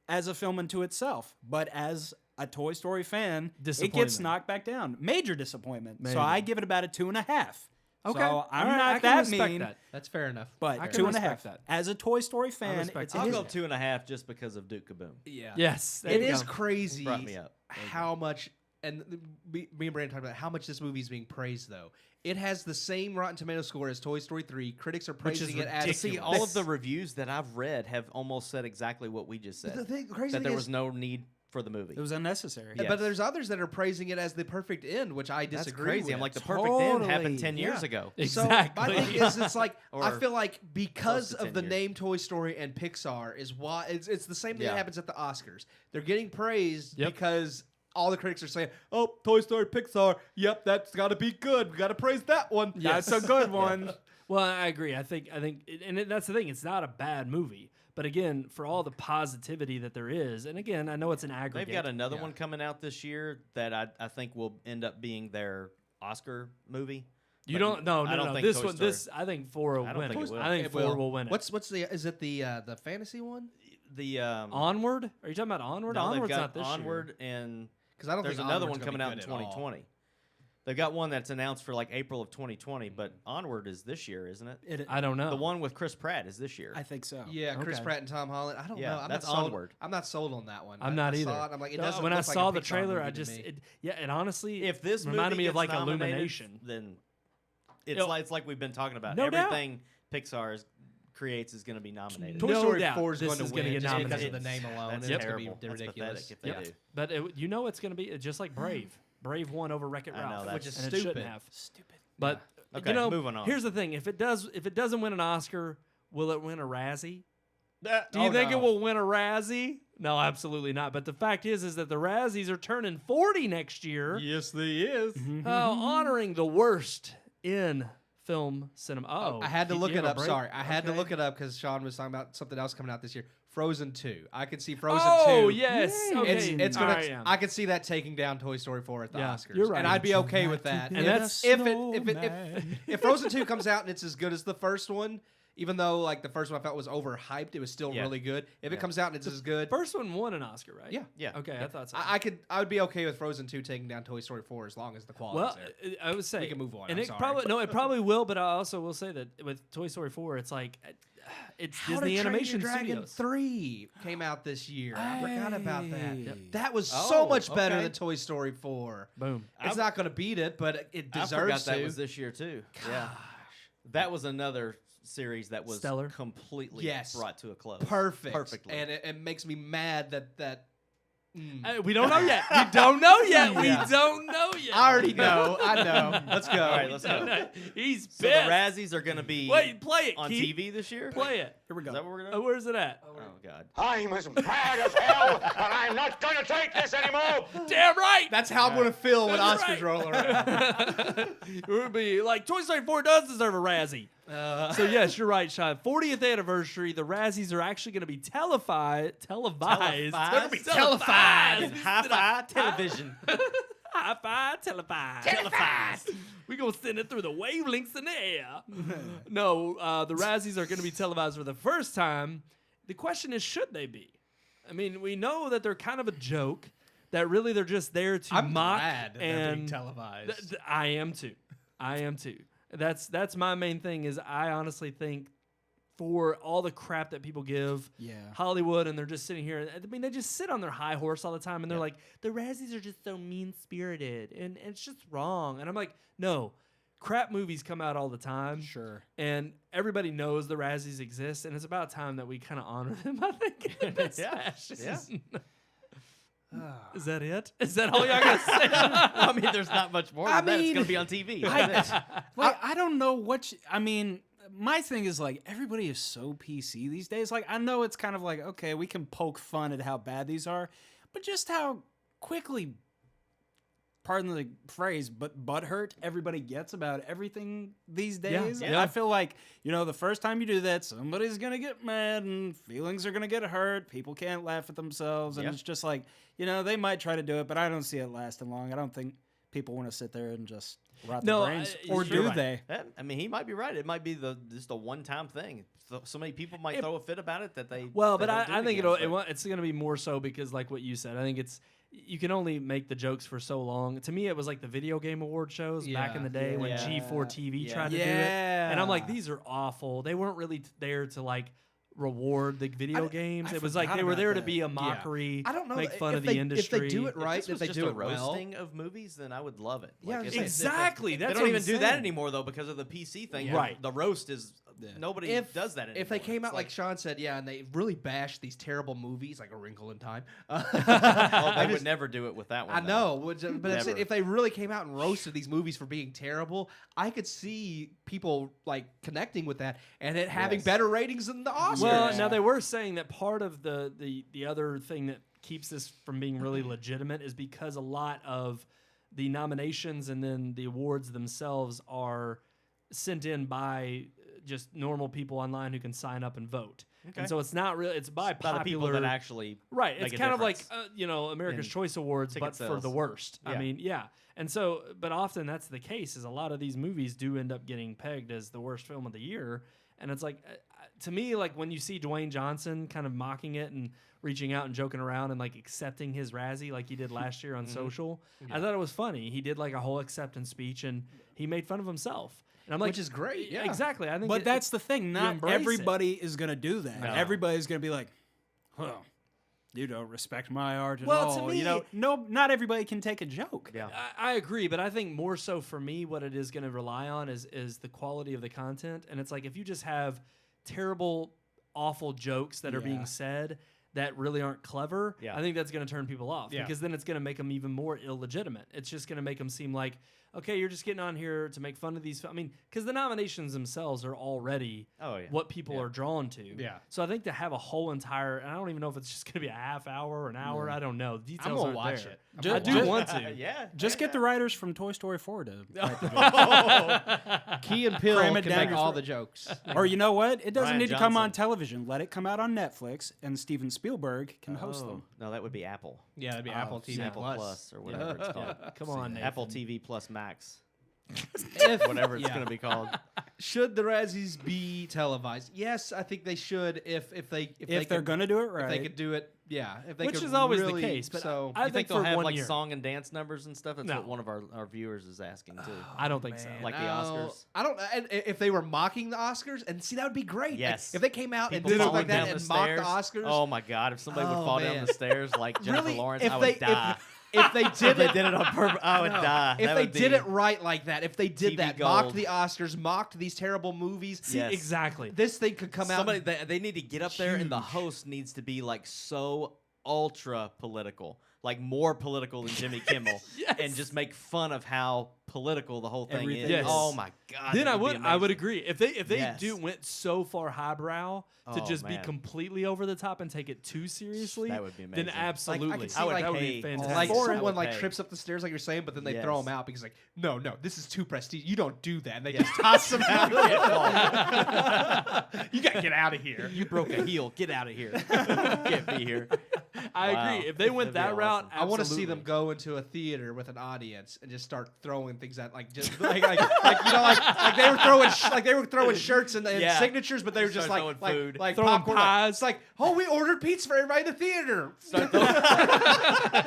as a film unto itself, but as a Toy Story fan, it gets Disappointment. knocked back down. Major disappointment. Major. So I give it about a 2.5. Okay. So All I'm right, I not can that respect mean, that. That's fair enough. but I can 2.5. respect that. As a Toy Story fan, respect it's that. I'll his- go 2.5 just because of Duke Kaboom. Yeah. Yes, there It you is go. crazy Brought me up. how much, and me and Brandon talked about how much this movie is being praised, though. It has the same Rotten Tomato score as Toy Story 3. Critics are Which is praising it as To see all of the reviews that I've read have almost said exactly what we just said. The crazy that thing there is- was no need for the movie. It was unnecessary. Yeah. But there's others that are praising it as the perfect end, which I That's disagree crazy. with. I'm like, the perfect end Totally. happened 10 years Yeah. ago. Exactly. So my thing is, it's like I Or feel like because close to of 10 the years. name Toy Story and Pixar is why it's the same thing Yeah. that happens at the Oscars. They're getting praised Yep. because all the critics are saying, "Oh, Toy Story, Pixar. Yep, that's got to be good. We got to praise that one." That's a good one. Well, I agree. I think, that's the thing. It's not a bad movie, but again, for all the positivity that there is, and again, I know it's an aggregate. They've got another Yeah. one coming out this year that I think will end up being their Oscar movie. You But don't? No, I no, don't no. think This Toy one, Story- I think 4 will I don't win think it. it will. I think It 4 will win it. What's the is it the fantasy one? The Onward? Are you talking about Onward? no, they've Onward's got not this Onward and Because I don't there's think another Onward's one gonna coming be out in good at all. 2020. They've got one that's announced for like April of 2020, but Onward is this year, isn't it? It, I don't know. The one with Chris Pratt is this year. I think so. Yeah, Chris Okay. Pratt and Tom Holland. I don't Yeah, know. I'm that's not sold. Onward. I'm not sold on that one. I'm not I either. Saw it, I'm like, it No, doesn't when I look like saw a the Pixar trailer, movie I to just me. and honestly, If this reminded movie me of gets like nominated, Illumination. then it's It'll- like we've been talking about. No doubt. Everything Pixar creates is going to be nominated. Toy Toy No Story doubt 4 is this going to is win gonna get just because nominated. of the name alone. That's and it's terrible. going to be That's ridiculous. pathetic if they do. But you know it's going to be just like Brave. Brave won over Wreck-It I know, Ralph, that's- which Which is and it shouldn't stupid. have. Stupid. But Okay, you know, moving on. here's the thing: if it doesn't win an Oscar, will it win a Razzie? Do Oh, you think it will win a Razzie? No, absolutely not. But the fact is that the Razzies are turning 40 next year, Yes, they is. honoring the worst in film cinema. Oh, I had to you look have it a up. break? Sorry, I had to Okay. look it up because Sean was talking about something else coming out this year. Frozen 2. I could see Frozen 2. Oh yes, okay. It's gonna. All right, yeah. I could see that taking down Toy Story 4 at the Yeah, Oscars, you're right. and I'd be okay with that. And that's- if Frozen 2 comes out and it's as good as the first one, Even though like the first one I felt was overhyped, it was still Yeah. really good. If it Yeah. comes out and it's as good, First one won an Oscar, right? yeah. Yeah. Okay, I thought so. I would be okay with Frozen 2 taking down Toy Story 4 as long as the quality's well, there. I would say We can move on, And I'm it sorry. it probably will. But I also will say that with Toy Story 4, it's like it's How Disney to Train Animation Your Dragon Studios. 3 came out this year. I forgot about that. Hey. That was so Oh, much better okay. than Toy Story 4. Boom. It's not going to beat it, but it I deserves forgot to. that was this year too. Yeah, that was another series that was Stellar. completely Yes. brought to a close. Perfectly. And it makes me mad that We don't know yet. We don't know yet. Yeah. We don't know yet. I already know. I know. Let's go. All right, let's go. He's pissed. So the Razzies are going to be Wait, play it, on Keith. TV this year. Play it. Here we Is go. that what we're going to do? Where's it at? Oh God. I'm as mad as hell, and I'm not gonna take this anymore. Damn right. That's how I'm going to feel when That's Oscars right. roll around. It would be like Toy Story 4 does deserve a Razzie. So yes, you're right, Sean. 40th anniversary. The Razzies are actually going to be televised. They're gonna be televised. Hi-Fi television. Hi-fi televised. We're going to send it through the wavelengths in the air. No, the Razzies are going to be televised for the first time. The question is, should they be? I mean, we know that they're kind of a joke. That really they're just there to I'm mock glad that they're being and televised. I am too. That's my main thing. Is I honestly think for all the crap that people give Yeah. Hollywood, and they're just sitting here. I mean, they just sit on their high horse all the time, and they're like, the Razzies are just so mean spirited, and it's just wrong. And I'm like, no, crap movies come out all the time. Sure. And everybody knows the Razzies exist, and it's about time that we kind of honor them. I think. in this fashion. Is that it? Is that all y'all gotta say? I mean, there's not much more than that. It's mean, going to be on TV. That's it. I don't know what I mean, my thing is like everybody is so PC these days. Like I know it's kind of like okay, we can poke fun at how bad these are, but just how quickly, pardon the phrase, but butthurt everybody gets about everything these days. Yeah. I feel like the first time you do that, somebody's gonna get mad and feelings are gonna get hurt. People can't laugh at themselves, and Yeah. it's just like they might try to do it, but I don't see it lasting long. I don't think people want to sit there and just rot No, their brains, or you're do right. they? I mean, he might be right. It might be just a one-time thing. So many people might throw a fit about it that they. Well, they but don't do I think again, it's going to be more so because, like what you said, I think you can only make the jokes for so long. To me, it was like the video game award shows back in the day when Yeah. G4 TV Yeah. tried to do it, and I'm like, these are awful. They weren't really there to like reward the video games. I It was like forgot they were about there to that. be a mockery. I don't know. Make fun if of they, the industry. If they do it right, If if this they was do just it a well. roasting of movies, then I would love it. Yeah, if exactly. They That's don't what even I'm do that saying. anymore though because of the PC thing. Right. The roast is nobody does that anymore. If they came It's out like Sean said, and they really bashed these terrible movies like A Wrinkle in Time. oh, I they would just- never do it with that one. I though. know, but Never. if they really came out and roasted these movies for being terrible, I could see people like connecting with that and it having Yes. better ratings than the Oscars. Well, now they were saying that part of the other thing that keeps this from being really legitimate is because a lot of the nominations and then the awards themselves are sent in by just normal people online who can sign up and vote. Okay. And so it's not really it's by By the people popular that actually right. make It's a kind of like difference. America's in Choice Awards, ticket but for sales. the worst. I Yeah. mean, yeah. And so, but often that's the case. Is a lot of these movies do end up getting pegged as the worst film of the year, and it's like to me, like when you see Dwayne Johnson kind of mocking it and reaching out and joking around and like accepting his Razzie like he did last year on social, I thought it was funny. He did like a whole acceptance speech and he made fun of himself. And I'm like, Which is great, yeah. Exactly. I think, But that's the thing. Not embrace it. everybody is going to do that. No. Everybody's going to be like, well, you don't respect my art at Well, to all. me- No, not everybody can take a joke. Yeah. I agree, but I think more so for me, what it is going to rely on is the quality of the content. And it's like if you just have terrible, awful jokes that are being Yeah. said that really aren't clever, Yeah. I think that's going to turn people off Yeah. because then it's going to make them even more illegitimate. It's just going to make them seem like, okay, you're just getting on here to make fun of these. I mean, because the nominations themselves are already Oh, yeah. what people are drawn to. Yeah. So I think to have a whole entire, and I don't even know if it's just going to be a half hour or an hour. I don't know. The details I'm gonna aren't watch there. it. I do want to. yeah. Just get the writers from Toy Story 4 to write the jokes. Key and Peele Cram can it down make your all throat. the jokes. Or you know what? It doesn't Rian need to come on Johnson. television. Let it come out on Netflix, and Steven Spielberg can host them. No, that would be Apple. Yeah, that'd be Apple TV Apple Plus. Plus or whatever it's called. Come on, Nathan. Apple TV Plus Max. If- Whatever it's yeah. going to be called. Should the Razzies be televised? Yes, I think they should. If they're gonna do it right, if they could do it, yeah. If they Which could is always really, the case. But so I You think for they'll have one like year. song and dance numbers and stuff? That's No. what one of our viewers is asking too. I don't think so. Like the No, Oscars. I don't. And if they were mocking the Oscars, and see, that would be great. Like, Yes. if they came out People and did something falling like that down and the mocked the stairs. Oscars. Oh my God! If somebody would Oh, fall down man. the stairs like Jennifer Really, Lawrence, if I they would die. if they If did they it, did it on purpose, I would die. if That they would did be- it right like that, if they did TV that, gold. mocked the Oscars, mocked these terrible movies, Yes. Exactly. this thing could come out. Somebody they need to get up there, and the Huge. host needs to be like so ultra political, like more political than Jimmy Kimmel, Yes. and just make fun of how political the whole thing Everything is. Yes. Oh my God! Then that I would would be I would amazing. agree if they Yes. went so far highbrow to Oh, just be man. completely over the top and take it too seriously. That would be Then amazing. absolutely, could see, I would, like, that would be hey, fantastic. like I would someone like pay. trips up the stairs like you're saying, but then they Yes. throw them out because like, no, this is too prestige. You don't do that. And they just toss them out. You gotta get out of here. You broke a heel. Get out of here. You can't be here. I Wow. agree. If they went That'd that be route, awesome. I want to see absolutely. them go into a theater with an audience and just start throwing things at like just like you know like they were throwing shirts and Yeah. signatures, but they were just Start like throwing food. like Throwing popcorn. pies. It's like, oh, we ordered pizza for everybody in the theater. Start throwing-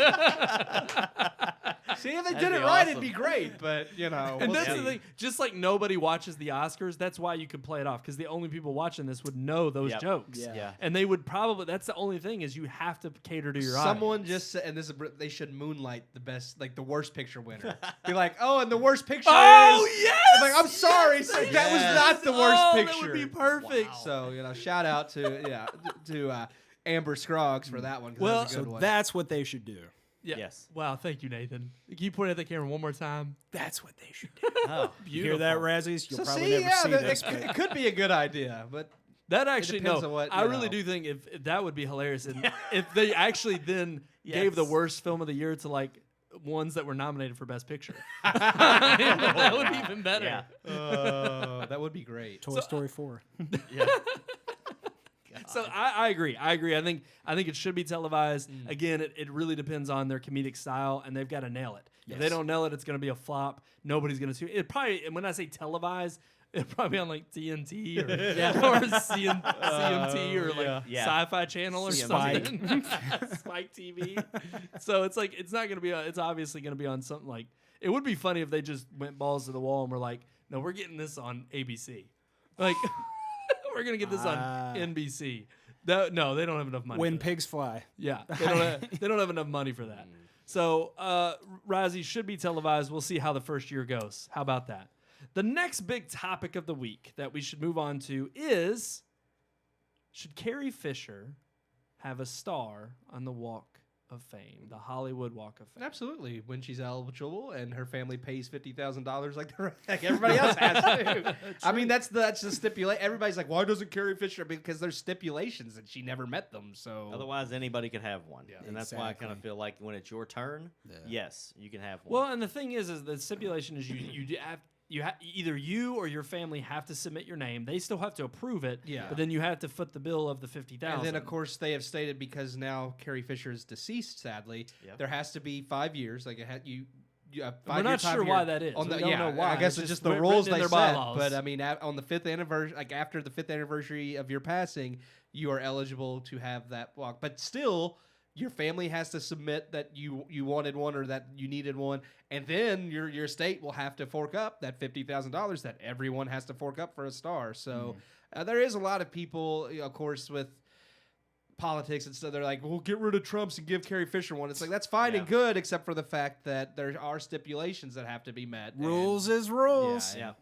See, if they That'd did be it right, it'd awesome. be great. But you know, And we'll that's see. the thing. Just like nobody watches the Oscars, that's why you could play it off because the only people watching this would know those Yep. jokes. Yeah. And they would probably. That's the only thing is you have to cater to your Someone audience. just said, and this is they should moonlight the best, like the worst picture winner. Be like, oh, and the worst picture Oh is. yes! I'm like, I'm sorry, Yes, so that was yes. not the worst Oh, picture. That would be perfect. So you know, shout out to Amber Scroggs for that one. 'Cause Well, that was a good one. that's what they should do. Yeah. Yes. Wow. Thank you, Nathan. Can you point at the camera one more time? That's what they should do. Oh. You hear that, Razzies? You'll so probably see, never yeah, see that, this. it could be a good idea, but That actually depends no. on what, I you really know. do think if that would be hilarious, and if they actually then gave the Yes. worst film of the year to like ones that were nominated for Best Picture, that would be even better. Yeah. that would be great. Toy Story 4. Yeah. So I agree. I agree. I think it should be televised. Again, it really depends on their comedic style, and they've got to nail it. If they don't nail it, it's going to be a flop. Nobody's going to see it. It probably. And when I say televised, it'll probably be on like TNT or CMT or like Yeah. Sci-Fi Channel or Spike. something. Spike TV. So it's like it's not going to be. It's obviously going to be on something like. It would be funny if they just went balls to the wall and were like, "No, we're getting this on ABC." Like. We're gonna get this on NBC. No, they don't have enough money. When for that. pigs fly. Yeah, they don't have enough money for that. So, Razzie should be televised. We'll see how the first year goes. How about that? The next big topic of the week that we should move on to is: should Carrie Fisher have a star on the Walk of Fame, the Hollywood Walk of Fame? Absolutely, when she's eligible and her family pays $50,000 like everybody else has to. I mean, that's the stipulation. Everybody's like, why doesn't Carrie Fisher? Because there's stipulations and she never met them. So Otherwise, anybody could have one. And that's why I kind of Exactly. feel like when it's your turn, yes, you can have one. Well, and the thing is the stipulation is either you or your family have to submit your name. They still have to approve it. Yeah. But then you have to foot the bill of the $50,000. And then, of course, they have stated because now Carrie Fisher is deceased, sadly, Yep. there has to be 5 years. Like, you have 5 We're not sure why that is. On We the, don't yeah, know why. I guess It's it's just just the written rules in they their set. bylaws. But I mean, on the 5th anniversary, like after the 5th anniversary of your passing, you are eligible to have that walk. But still, your family has to submit that you wanted one or that you needed one, and then your estate will have to fork up that $50,000 that everyone has to fork up for a star. So there is a lot of people, of course, with politics and stuff. They're like, well, get rid of Trump's and give Carrie Fisher one. It's like, that's fine and good, except for the fact that there are stipulations that have to be met. and- Rules is rules. yeah.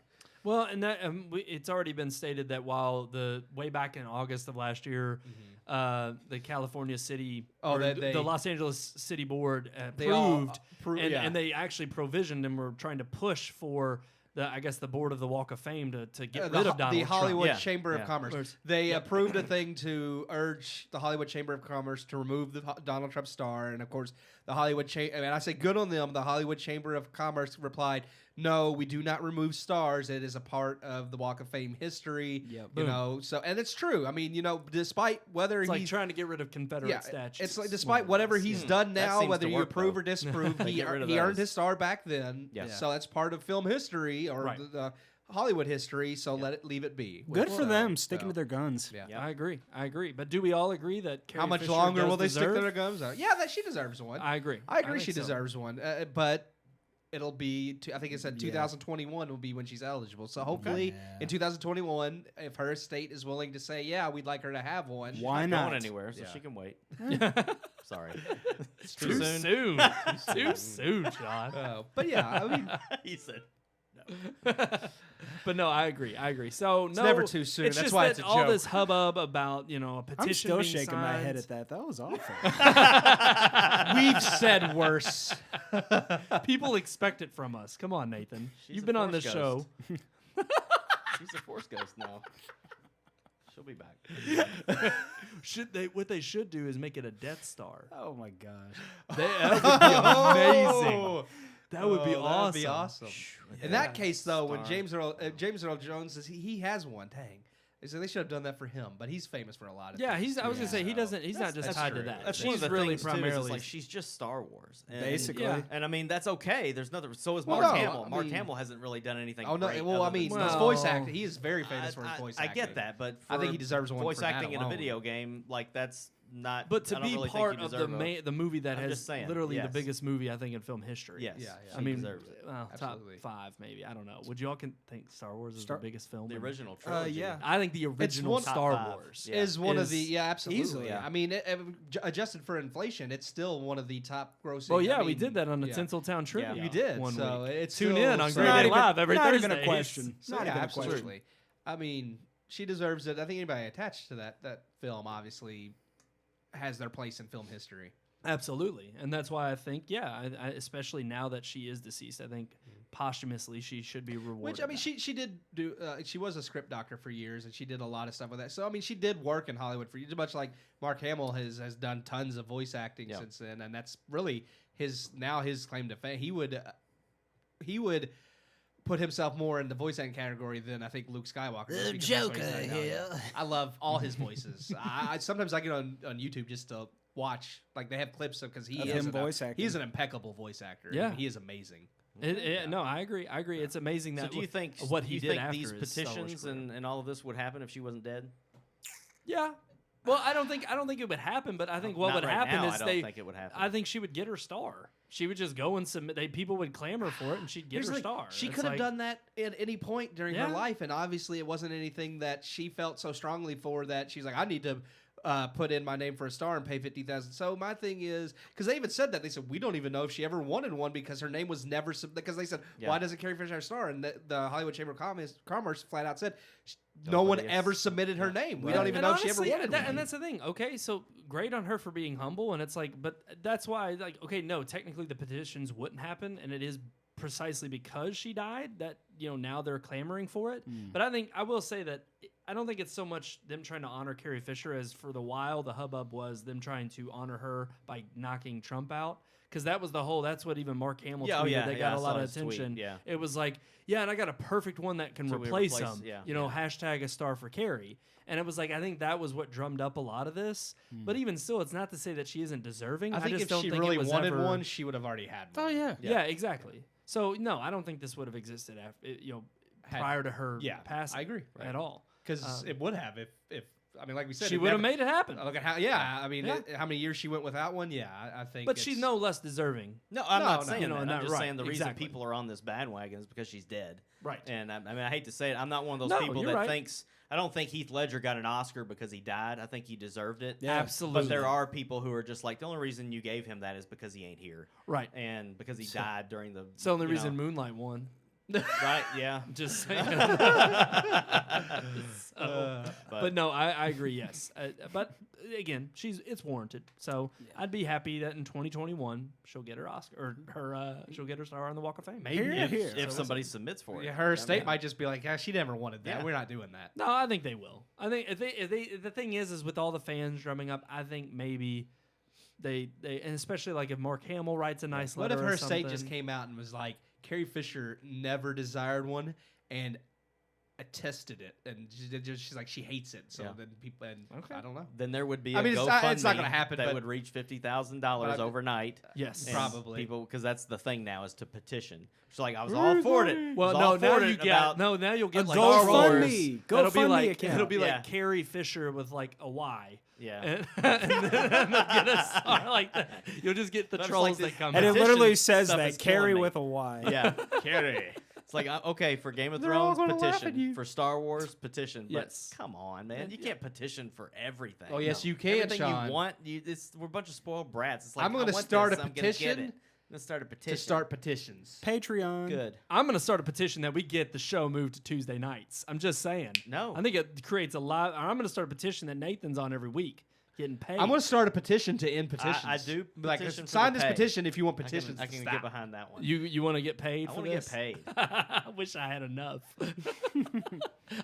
Well, and that it's already been stated that while way back in August of last year, the California City, Oh, or they- the Los Angeles City Board They all, approved, yeah. and they actually provisioned and were trying to push for the board of the Walk of Fame to get rid of Donald the Hollywood Trump. Chamber of Yeah. Commerce. Where's- They approved a thing to urge the Hollywood Chamber of Commerce to remove the Donald Trump star, and of course, the Hollywood Chamber. I mean, I say good on them. The Hollywood Chamber of Commerce replied, no, we do not remove stars. It is a part of the Walk of Fame history. Yep. You Boom. know, so and it's true. I mean, you know, despite whether It's like he's trying to get rid of Confederate statues. it's like despite whatever he's done That now, seems whether to you work, approve though. or disapprove, They he get rid of earned those. his star back then. Yeah. So that's part of film history or Right. the Hollywood history. So leave it be. Good for So- them, sticking so, to their guns. Yeah. Yeah. I agree. But do we all agree that Carrie How much Fisher longer does will they stick to deserve? their guns? Yeah, that she deserves one. I agree. I agree. think She so. deserves one, but it'll be. I think it said 2021 will be when she's eligible. So hopefully Yeah. in 2021, if her estate is willing to say, yeah, we'd like her to have one. Why Not not? going anywhere, so Yeah. she can wait. Sorry. It's Too soon. Too soon, John. But yeah, I mean, He said. But no, I agree. So no, never too soon. It's That's just why that it's a all joke. this hubbub about a petition. I'm still being shaking my head signed. at that. That was awful. we've said worse. People expect it from us. Come on, Nathan. She's You've a been on Force this show. She's a Force ghost now. She'll be back. What they should do is make it a Death Star. Oh my gosh. That would be amazing. That would be Oh, awesome. that'd be awesome. In that case, though, when James Earl Jones says he has one, dang. So they should have done that for him, but he's famous for a lot of Yeah, things. I was gonna say he So- doesn't. He's not just that's tied to true. that. That's She's one of the really things, too, is primarily. it's like she's just Star Wars. And, Basically. Yeah. And I mean, that's okay. There's nothing. So is Well, Mark no, Hamill. I Mark mean- Hamill hasn't really done anything. Oh no! great Well, I other than mean, Well, his voice acting. He is very famous for his voice I acting. get that, but I think for he deserves one voice for that acting in a alone. video game. Like that's not. But to I don't be really think part you of deserve the movie that I'm has just saying, literally the yes. biggest movie I think in film history. Yes, Yeah, I she mean, deserves it. well, Absolutely. top 5 maybe. I don't know. Would you all think Star Wars is the biggest film? The in- original trilogy. yeah. I think the original one- Star Top 5. Wars Yeah. Is one of the Is absolutely. easily. I mean, adjusted for inflation, it's still one of the top grossing. Well, yeah, I we mean, did that on the yeah. Tinseltown trivia. Yeah. You did. one so week. it's Tune still- in on so- Great Not Day even- Live every not Thursday. even a question. So, Not yeah, even a question. absolutely. I mean, she deserves it. I think anybody attached to that film obviously has their place in film history. Absolutely, and that's why I think, I especially now that she is deceased, I think posthumously she should be rewarded. Which I mean, that. she did do. She was a script doctor for years, and she did a lot of stuff with that. So I mean, she did work in Hollywood for years, much like Mark Hamill has done tons of voice acting Yeah. since then, and that's really his claim to fame. He would put himself more in the voice acting category than I think Luke Skywalker. does, because that's what he's done now. I love all his voices. I sometimes I get on YouTube just to watch, like they have clips of because he Of is him voice acting. He is an impeccable voice actor. I Yeah. mean, he is amazing. No, I agree. It's amazing that. So do you think what do he you did think after these his Star Wars petitions career. and all of this would happen if she wasn't dead? Yeah. Well, I don't think it would happen, but I think what Not would right happen now, is I don't think it would happen. I think she would get her star. She would just go and submit. People would clamor for it, and she'd get Here's her the thing, star. She It's could have like- done that at any point during Yeah. her life, and obviously it wasn't anything that she felt so strongly for that she's like, I need to put in my name for a star and pay $50,000. So my thing is, because they even said that, they said we don't even know if she ever wanted one because her name was never because they said Yeah. why doesn't Carrie Fisher have a star? And the Hollywood Chamber of Commerce flat out said no one Nobody has- ever submitted her name. We Right. don't even And know if she ever honestly, wanted one. and that's the thing. Okay, so great on her for being humble, and it's like, but that's why, like, okay, no, technically the petitions wouldn't happen, and it is precisely because she died that now they're clamoring for it. But I will say that I don't think it's so much them trying to honor Carrie Fisher as for the while the hubbub was them trying to honor her by knocking Trump out. Because that's what even Mark Hamill Yeah, oh, tweeted. yeah, They yeah, got I a lot saw of his tweet, attention. yeah. It was like, yeah, and I got a perfect one that can So we replace replace- him. yeah. Hashtag a star for Carrie. And it was like, I think that was what drummed up a lot of this. But even still, it's not to say that she isn't deserving. I think just if don't she think really it was wanted ever, one, she would have already had one. Oh yeah. Yeah, exactly. So no, I don't think this would have existed after prior to her Yeah, passing. I agree. at all. Because it would have if I mean, like we said, She it would have never- made it happen. Look at how, I mean, Yeah. how many years she went without one? Yeah, I think. But she's it's- no less deserving. No, I'm not no, saying that. and I'm that- just right, saying the reason exactly. people are on this bandwagon is because she's dead. Right. And I mean, I hate to say it, I'm not one of those No, people you're that right. thinks. I don't think Heath Ledger got an Oscar because he died. I think he deserved it. Yeah. Absolutely. But there are people who are just like, the only reason you gave him that is because he ain't here, Right. and because he died during the. It's the only you reason know, Moonlight won. right? Yeah. Just saying. But But no, I agree. Yes, but again, it's warranted. So I'd be happy that in 2021 she'll get her Oscar or she'll get her star on the Walk of Fame. Maybe if somebody submits for it, Yeah, her estate I mean, might just be like, yeah, she never wanted that. Yeah. We're not doing that. No, I think they will. I think if the thing is with all the fans drumming up, I think maybe they and especially like if Mark Hamill writes a nice What letter. if her or estate just something. came out and was like, Carrie Fisher never desired one and attested it, and she's like she hates it. So Yeah. then people, and I don't know. Then there would be I a mean, it's GoFundMe not gonna happen, that but- would reach $50,000 overnight. Yes. And Probably. people, because that's the thing now, is to petition. It's like I was all for it. Well, Was no, all now for you it get about- now you'll get like GoFundMe. trolls. That'll be GoFundMe like account. it'll be Yeah. like Carrie Fisher with like a Y. Yeah. And then they'll get a star like that. You'll just get the That's trolls like this- that come. And it out. literally says stuff that is killing Carrie me. with a Y. Yeah, Carrie. It's like okay for Game of They're all Thrones gonna laugh at petition, you. for Star Wars petition. But Yes. come on, man, you can't petition for everything. Oh, yes, you can, Everything Sean. you want, we're a bunch of spoiled brats. It's like I'm gonna I want start this, a I'm gonna get petition it. I'm gonna start a petition. to start petitions. Patreon. Good. I'm gonna start a petition that we get the show moved to Tuesday nights. I'm just saying. No. I think it creates a lot. I'm gonna start a petition that Nathan's on every week, getting paid. I'm going to start a petition to end petitions. I do like petition for sign the this pay. petition if you want petitions. I can to get stop. behind that one. You want to get paid I for want to this? get paid. I wish I had enough.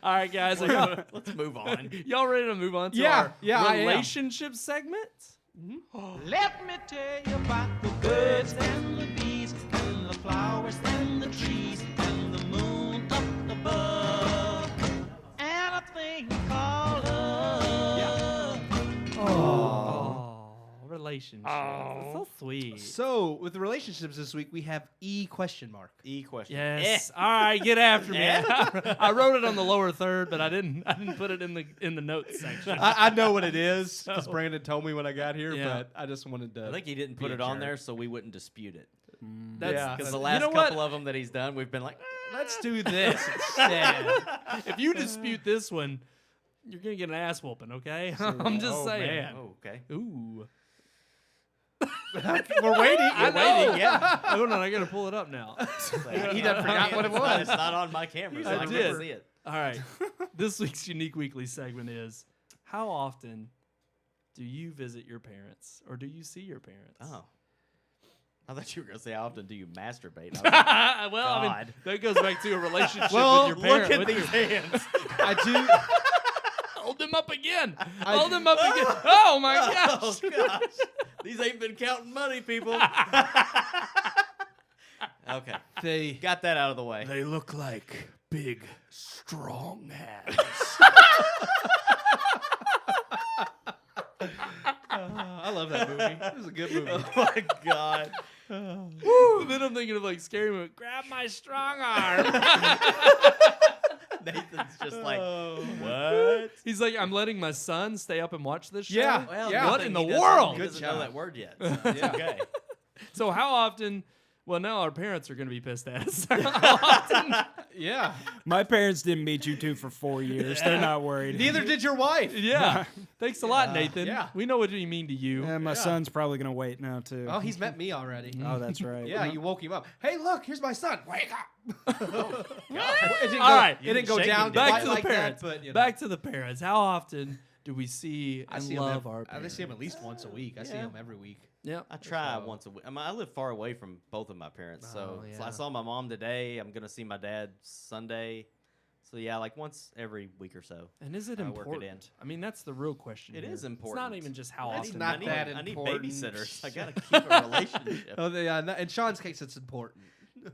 All right, guys. Are y'all, Let's move on. y'all ready to move on to Yeah, our I am. relationship segment? Let me tell you about the birds and the bees and the flowers and the trees and the moon up above and a thing called love. Oh, relationships. That's so sweet. So, with the relationships this week, we have question mark. E question. Yes. All right, get after me. I wrote it on the lower third, but I didn't put it in the notes section. I know what it is because Brandon told me when I got here, Yeah. but I just wanted to. I think he didn't put be it a on jerk. there so we wouldn't dispute it. That's Yeah. Because the you last know couple what? of them that he's done, we've been like, Let's do this instead. If you dispute this one, you're gonna get an ass whooping. Okay, I'm just saying. man. oh, okay. Ooh. We're waiting. I You're know. waiting. Yeah. Hold on, I gotta pull it up now. He done forgot what it was. It's not on my camera, so I I did. can't see it. All right. This week's unique weekly segment is: how often do you visit your parents, or do you see your parents? Oh. I thought you were going to say, how often do you masturbate? Well, I mean, God. that goes back to a relationship Well, with your parent. Look at with these your- hands. I do. Hold them up again. Hold them up again. Oh my gosh. Oh, gosh. These ain't been counting money, people. Okay. They. Got that out of the way. They look like big, strong hands. I love that movie. It was a good movie. Oh, my God. And then I'm thinking of like scary movie. Grab my strong arm. Nathan's just like, Oh. what? He's like, I'm letting my son stay up and watch this show. Yeah. Well, Yeah. good What thing in the he doesn't- world? He Good doesn't know job. that word yet. So it's okay. So how often? Well, now our parents are going to be pissed at us. How often? Yeah. My parents didn't meet you two for 4 years. They're not worried. Neither did your wife. Yeah. Thanks a lot, Nathan. yeah. We know what you mean to you. And my son's probably gonna wait now too. Oh, he's met me already. Oh, that's right. Yeah, you woke him up. Hey, look, here's my son. Wake up. It didn't All go, right. It didn't go Shake him down down. Back quite to the like parents. that, but you know. Back to the parents. How often do we see I and see love him our I parents? see him at least once a week. I see Yeah. him every week. Yeah. I try So- once a week. I mean, I live far away from both of my parents, so Oh, it's- yeah. I saw my mom today. I'm gonna see my dad Sunday. So yeah, like once every week or so. And is it I work it important? in. I mean, that's the real question. It here. is It's important. not even just how I often. need, not I need, that I need important. babysitters. I gotta keep a relationship. Oh, yeah. In Sean's case, it's important.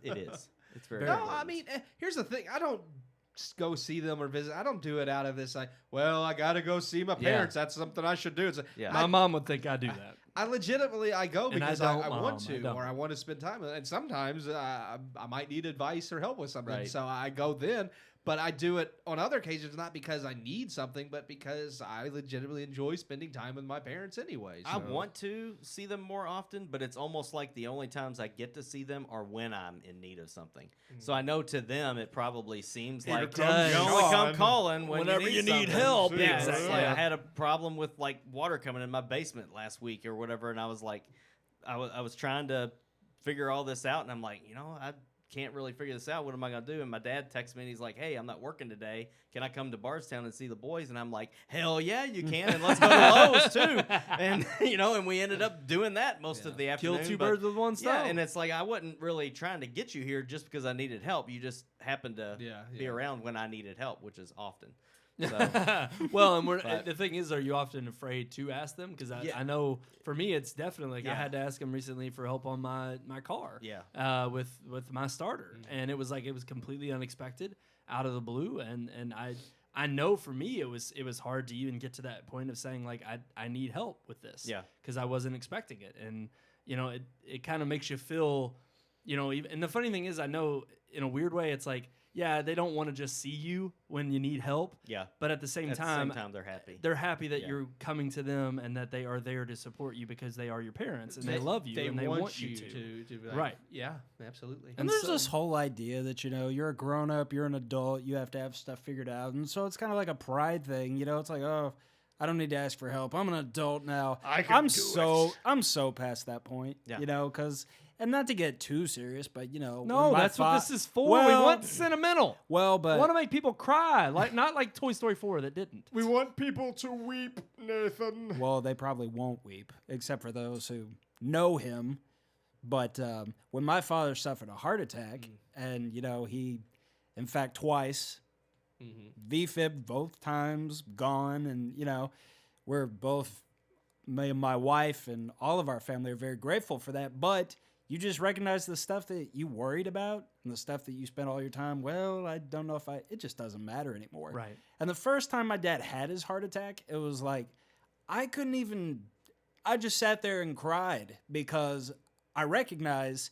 It is. It's very. No, important. I mean, here's the thing. I don't just go see them or visit. I don't do it out of this. Like, well, I gotta go see my Yeah. parents. That's something I should do. It's like, Yeah. My mom would think I do that. I legitimately I go And I because don't, I want Mom, I to, don't. or I want to spend time with it. And sometimes I might need advice or help with something, Right. so I go then. But I do it on other occasions not because I need something, but because I legitimately enjoy spending time with my parents anyway. I so- want to see them more often, but it's almost like the only times I get to see them are when I'm in need of something. So I know to them it probably seems Here like comes you only come Sean. calling Whenever you need something. help. Yeah, Exactly. it's like I had a problem with like water coming in my basement last week or whatever, and I was like, I was trying to figure all this out, and I'm like, I can't really figure this out. What am I gonna do? And my dad texts me and he's like, hey, I'm not working today. Can I come to Bardstown and see the boys? And I'm like, hell yeah, you can. And let's go to Lowe's too. And and we ended up doing that most of the afternoon. Kill two but- birds with one stone. Yeah, and it's like I wasn't really trying to get you here just because I needed help. You just happened to Yeah, be yeah. around when I needed help, which is often. So Well, and But- the thing is, are you often afraid to ask them? Because Yeah. I know for me, it's definitely like I Yeah. had to ask them recently for help on my car. Yeah. With my starter, and it was completely unexpected, out of the blue, and I know for me it was hard to even get to that point of saying like I need help with this. Yeah. Because I wasn't expecting it, and it kind of makes you feel, and the funny thing is, I know in a weird way it's like, yeah, they don't want to just see you when you need help. Yeah. But at the same At time, the same time, they're happy. they're happy that Yeah. you're coming to them and that they are there to support you because they are your parents and they love you and they want you to. be like, Right. Yeah, absolutely. And there's this whole idea that, you're a grown up, you're an adult, you have to have stuff figured out. And so it's kind of like a pride thing. It's like, oh, I don't need to ask for help. I'm an adult now. I'm so past that point, Yeah. because, and not to get too serious, but, No, that's what this is for. We Well- want sentimental. Well, We but want to make people cry, not like Toy Story 4 that didn't. We want people to weep, Nathan. well, they probably won't weep, except for those who know him. But when my father suffered a heart attack, and he, in fact, twice, V-fib both times, gone, and we're both, me and my wife and all of our family are very grateful for that. But you just recognize the stuff that you worried about and the stuff that you spent all your time. Well, I don't know if it just doesn't matter anymore. Right. And the first time my dad had his heart attack, it was like, I just sat there and cried because I recognize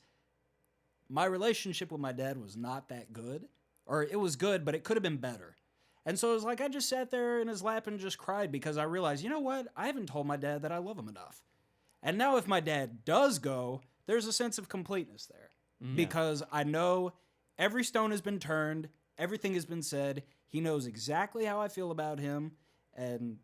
my relationship with my dad was not that good, or it was good, but it could have been better. And so it was like I just sat there in his lap and just cried because I realized, you know what? I haven't told my dad that I love him enough. And now if my dad does go, there's a sense of completeness there because I know every stone has been turned, everything has been said. He knows exactly how I feel about him, and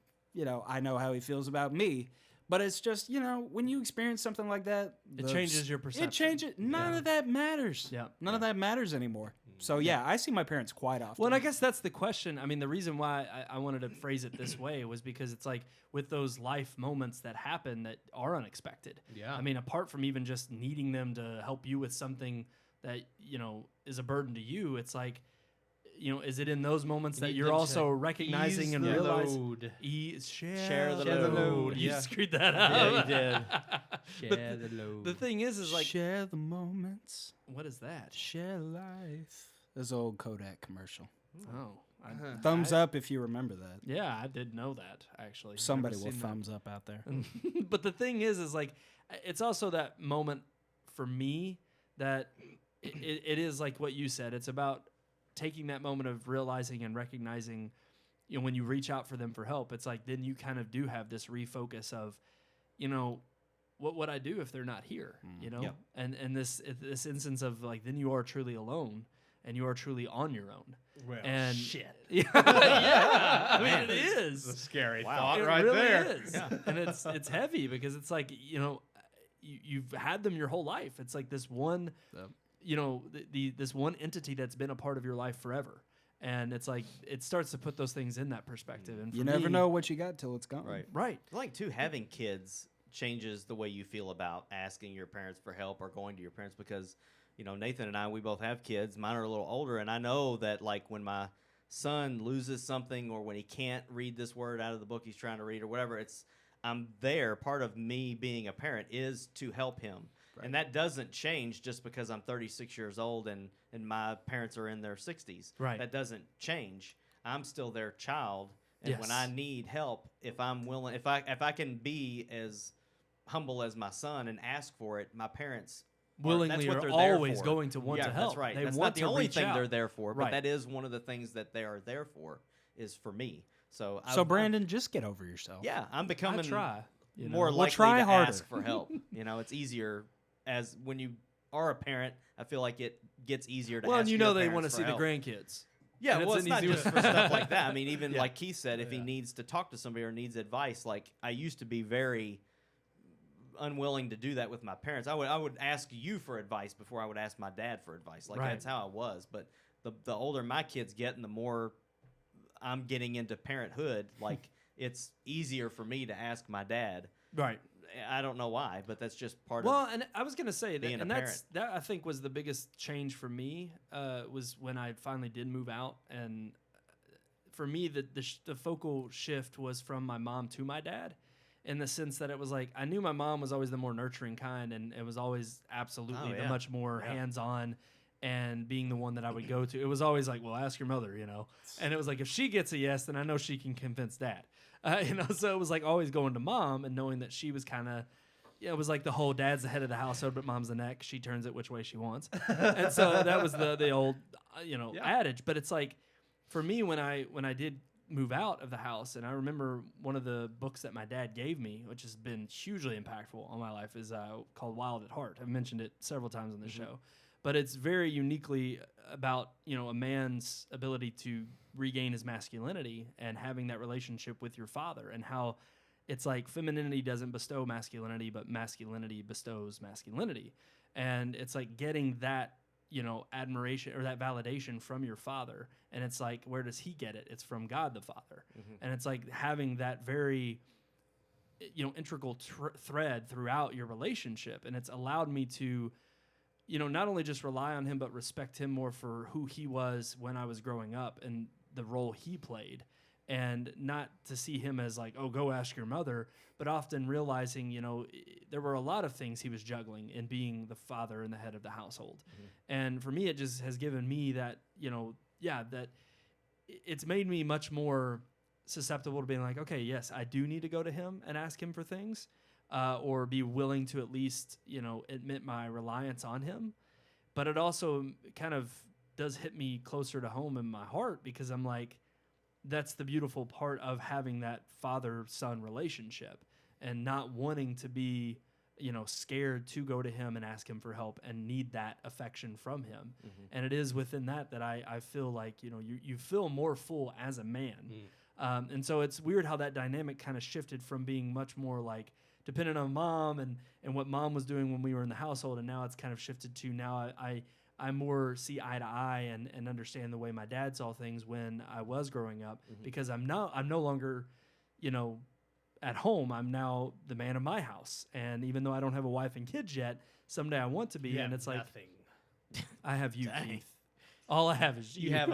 I know how he feels about me. But it's just, when you experience something like that, It changes your perception. It changes. None of that matters. Yeah. None of that matters anymore. So yeah, I see my parents quite often. Well, and I guess that's the question. I mean, the reason why I wanted to phrase it this way was because it's like with those life moments that happen that are unexpected. Yeah. I mean, apart from even just needing them to help you with something that, is a burden to you, it's like, is it in those moments that need you're them also to recognizing ease and the realizing load. Share the the load. load. You Yeah. screwed that up. Yeah, you did. Share the load. The thing is like, share the moments, what is that? share life. This old Kodak commercial. Oh, Thumbs up if you remember that. yeah, I did know that actually. Somebody Never will seen that. thumbs up out there. But the thing is like, it's also that moment for me that it is like what you said. It's about taking that moment of realizing and recognizing, when you reach out for them for help, it's like then you kind of do have this refocus of, what would I do if they're not here? Yeah. And this instance of like then you are truly alone and you are truly on your own. Well, And shit. yeah, I mean, it is. That's a scary Wow. thought It right really there. is. And it's heavy because it's like, you've had them your whole life. It's like this one, this one entity that's been a part of your life forever. And it's like, it starts to put those things in that perspective. And You for never me- know what you got till it's gone. Right. Right. I like too, having kids changes the way you feel about asking your parents for help or going to your parents because, Nathan and I, we both have kids. Mine are a little older, and I know that like when my son loses something or when he can't read this word out of the book he's trying to read or whatever, I'm there. Part of me being a parent is to help him. And that doesn't change just because I'm 36 years old and my parents are in their 60s. Right. That doesn't change. I'm still their child. And when Yes. I need help, if I'm willing, if I can be as humble as my son and ask for it, my parents Willingly that's what are they're there always for. going to want yeah, to help. That's right. They That's want not the to only reach thing they're out. there for, but Right. that is one of the things that they are there for is for me. So Brandon, just get over yourself. yeah, I'm I becoming try. more likely try to harder. ask for help. It's easier as when you are a parent. I feel like it gets easier to Well, ask and your they parents want to for see the help. grandkids. Yeah, And well, it's it's an not easy just for stuff like that. I mean, even Yeah. like Keith said, if he needs to talk to somebody or needs advice, like I used to be very unwilling to do that with my parents. I would ask you for advice before I would ask my dad for advice. Like Right. that's how I was. But the older my kids get and the more I'm getting into parenthood, like it's easier for me to ask my dad. Right. I don't know why, but that's just part Well, of and I was gonna say that, being a and that I think was the biggest change for me was when I finally did move out, and for me, the focal shift was from my mom to my dad, in the sense that it was like I knew my mom was always the more nurturing kind, and it was always absolutely the much more hands-on and being the one that I would go to. It was always like, well, ask your mother, and it was like, if she gets a yes, then I know she can convince dad, so it was like always going to mom and knowing that she was kind of, it was like the whole dad's the head of the household, but mom's the neck. She turns it which way she wants. And so that was the old, adage. But it's like, for me, when I did move out of the house, and I remember one of the books that my dad gave me, which has been hugely impactful on my life, is called Wild at Heart. I've mentioned it several times on the show. But it's very uniquely about, a man's ability to regain his masculinity and having that relationship with your father, and how it's like femininity doesn't bestow masculinity, but masculinity bestows masculinity. And it's like getting that, admiration or that validation from your father. And it's like, where does he get it? It's from God the Father. And it's like having that very, integral thread throughout your relationship. And it's allowed me to, not only just rely on him, but respect him more for who he was when I was growing up and the role he played. And not to see him as like, oh, go ask your mother, but often realizing, there were a lot of things he was juggling in being the father and the head of the household. And for me, it just has given me that, that it's made me much more susceptible to being like, okay, yes, I do need to go to him and ask him for things, or be willing to at least, admit my reliance on him. But it also kind of does hit me closer to home in my heart, because I'm like, that's the beautiful part of having that father-son relationship and not wanting to be, scared to go to him and ask him for help and need that affection from him. And it is within that I feel like, you feel more full as a man. And so it's weird how that dynamic kind of shifted from being much more like dependent on mom and what mom was doing when we were in the household. And now it's kind of shifted to now I more see eye to eye and understand the way my dad saw things when I was growing up, because I'm no longer, at home. I'm now the man of my house. And even though I don't have a wife and kids yet, someday I want to be. And it's like, I have you, Keith. All I have is you. You have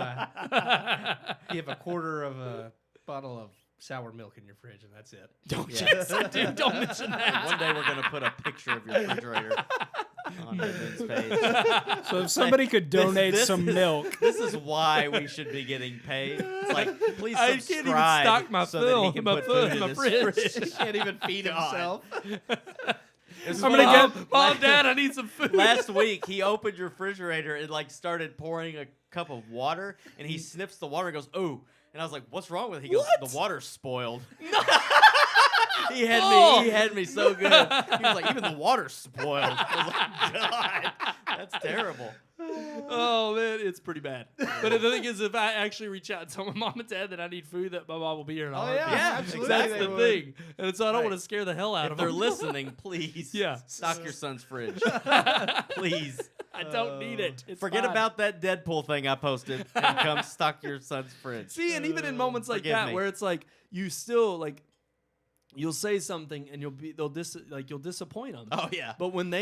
a quarter of a bottle of sour milk in your fridge, and that's it. Yes, I do. Don't mention that. One day we're going to put a picture of your refrigerator on Redmond's page. So if somebody could donate some milk. This is why we should be getting paid. It's like, please I can't even subscribe stock my so that he food- can my put food food in in my his fridge. fridge. He can't even feed himself. I'm gonna get Mom, Dad. I need some food. Last week, he opened your refrigerator and started pouring a cup of water, and he sniffs the water and goes, "Oh!" And I was like, "What's wrong with it?" He goes, "The water's spoiled." He had me so good. He was like, "Even the water's spoiled." I was like, "God, that's terrible." Oh man, it's pretty bad. But the thing is, if I actually reach out and tell my mom and dad that I need food, that my mom will be here in a heartbeat. absolutely. That's they the would. thing. And so I don't want to scare the hell out If of they're them. listening, please stock your son's fridge. Please. I don't need it. It's Forget fine. about that Deadpool thing I posted and come stock your son's fridge. See, and even in moments like Forgive that, me. where it's like you still like, you'll say something and you'll disappoint them. Oh yeah. But when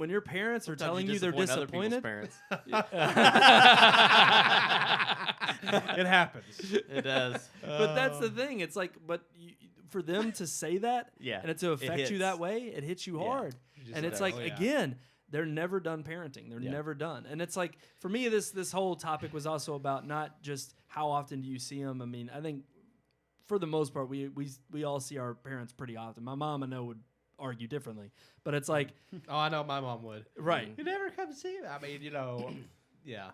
your parents are telling you they're disappoint other disappointed, people's parents. It happens. It does. but that's the thing. It's like, for them to say that, Yeah, and it to affect you hits. that way, it hits you Yeah. hard. And it's like, again, they're never done parenting. They're never done. And it's like, for me, this whole topic was also about not just how often do you see them. I mean, I think for the most part, we all see our parents pretty often. My mom, I know, would argue differently, but it's like, Oh, I know my mom would. right. You never come see me. I mean, yeah.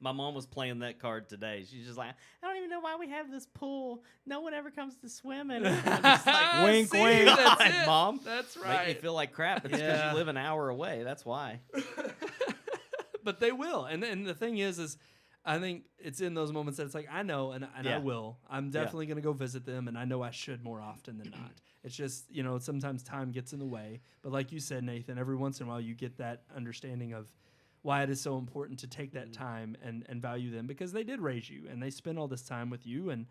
My mom was playing that card today. She's just like, I don't even know why we have this pool. No one ever comes to swimming. I'm just like, Wink, See, wink. that's God, it. Mom. That's Make right. me feel like crap. It's because you live an hour away. That's why. But they will. And the thing is I think it's in those moments that it's like, I know, and I will. I'm definitely going to go visit them, and I know I should more often than not. It's just, sometimes time gets in the way. But like you said, Nathan, every once in a while you get that understanding of why it is so important to take that time and value them, because they did raise you, and they spend all this time with you, and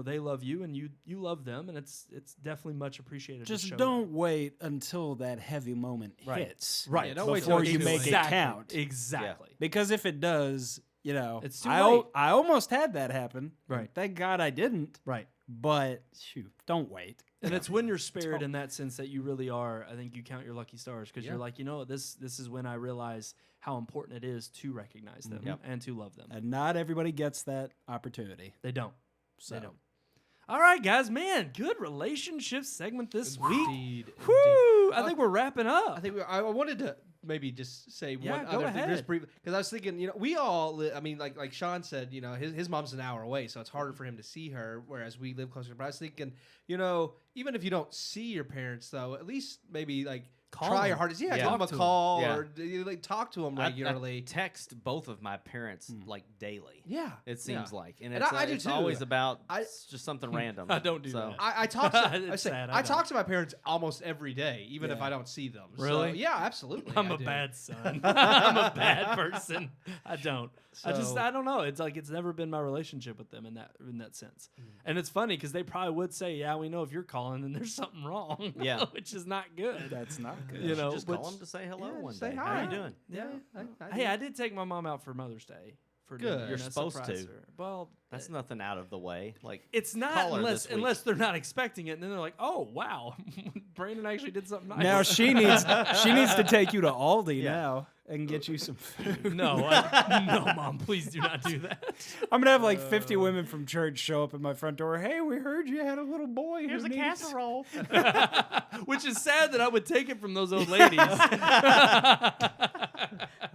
they love you, and you love them, and it's definitely much appreciated. to Just show don't wait until that heavy moment hits. Right. Yeah, don't wait before till you it's make too it late. count. Exactly. Because if it does, You know, It's too I late. I almost had that happen. Right. Thank God I didn't. Right. But shoot, don't wait. And it's when you're spared in that sense that you really are. I think you count your lucky stars because you're like, this is when I realize how important it is to recognize them and to love them. And not everybody gets that opportunity. They don't. So. They don't. All right, guys, man, good relationship segment this week. Indeed. Woo! I think we're wrapping up. I think I wanted to maybe just say Yeah, one go other thing, ahead. just briefly, because I was thinking, we all, I mean, like Sean said, his mom's an hour away, so it's harder for him to see her, whereas we live closer. But I was thinking, even if you don't see your parents, though, at least maybe Call try them. your hardest. Yeah, Yeah. give them a Talk to 'em. call Yeah. or talk to them I regularly. text both of my parents daily. Yeah, It seems like, and And it's, I do it's too. always about I- just something random. I don't do so. that. I talk to It's sad, I I don't. talk to my parents almost every day, even if Yeah. I don't see them. Really? So, yeah, absolutely. I'm I a do. bad son. I'm a bad person. I don't. So- I don't know. It's like it's never been my relationship with them in that sense. Mm. And it's funny because they probably would say, "Yeah, we know if you're calling, then there's something wrong." Yeah. which is not good. That's not good. You know, just which- call them to say hello Yeah, one say day. hi. How you doing? Yeah, Hey, I did take my mom out for Mother's Day. For Good. dinner, You're and I supposed surprised to. her. Well, That's nothing out of the way. Like it's not call her unless this week. unless they're not expecting it, and then they're like, "Oh, wow, Brandon actually did something nice." Now she needs to take you to Aldi now and get you some food. no, no, Mom, please do not do that. I'm gonna have like 50 women from church show up at my front door. Hey, we heard you had a little boy. here's who a needs-" casserole. Which is sad that I would take it from those old ladies. I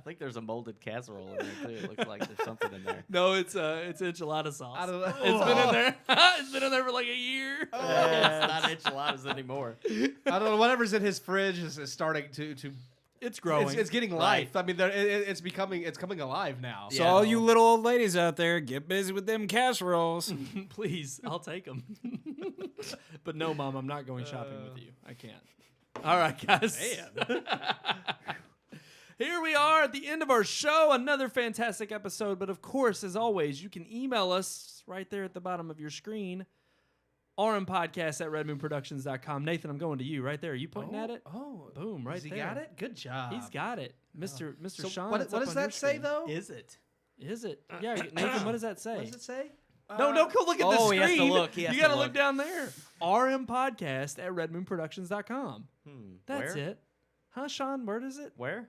think there's a molded casserole in there too. It looks like there's something in there. No, it's enchilada sauce. I don't know. It's been in there. It's been in there for like a year. It's not enchiladas anymore. I don't know. Whatever's in his fridge is starting to It's growing. It's getting life. I mean, it's coming alive now. So all you little old ladies out there, get busy with them casseroles. Please, I'll take them. But no, Mom, I'm not going shopping with you. I can't. All right, guys. Here we are at the end of our show. Another fantastic episode. But of course, as always, you can email us right there at the bottom of your screen. RMPodcast@redmoonproductions.com. Nathan, I'm going to you right there. Are you pointing at it? Oh, Boom, right has he there. got it? Good job. He's got it. Mr. So Sean. what it's does up on that your say screen. though? Is it? Is it? Yeah, Nathan, what does that say? What does it say? No, don't go look at the Oh, screen. he has to look. He has You to got to look. look down there. RMPodcast@redmoonproductions.com. That's Where? it. Huh, Sean? Where is it? Where?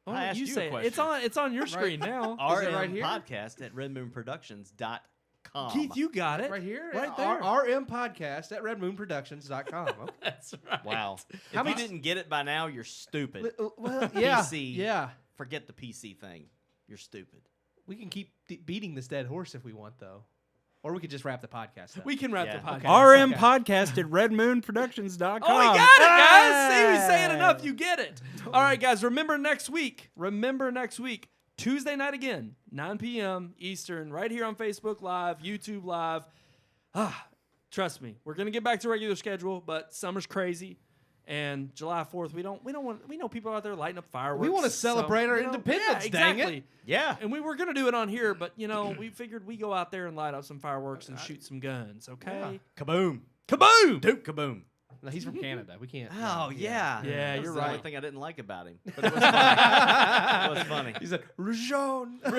Oh, I asked you you a say it. question. It's on your screen now. Is it right here? RMPodcast@redmoonproductions.com. Keith, you got it. Right here? Right there. RMPodcast@redmoonproductions.com. Okay. That's right. Wow. If How you much- didn't get it by now, you're stupid. Well, yeah. PC. Yeah. Forget the PC thing. You're stupid. We can keep beating this dead horse if we want, though. Or we could just wrap the podcast up. We can wrap Yeah. the podcast. RM podcast at redmoonproductions.com. Oh, we got it, guys. See, we say it enough, you get it. All right, guys, remember next week, Tuesday night again, 9 p.m. Eastern, right here on Facebook Live, YouTube Live. Trust me, we're going to get back to regular schedule, but summer's crazy. And July 4th, we know people out there lighting up fireworks. We wanna celebrate our independence, yeah, dang it. exactly. Yeah. And we were going to do it on here, but, we figured we go out there and light up some fireworks and shoot some guns, okay? Kaboom. Kaboom! Duke kaboom. No, he's from Canada. We can't. Oh, yeah. Yeah, That's you're the only right. thing I didn't like about him. But it was funny. It was funny. He said, Rajon. That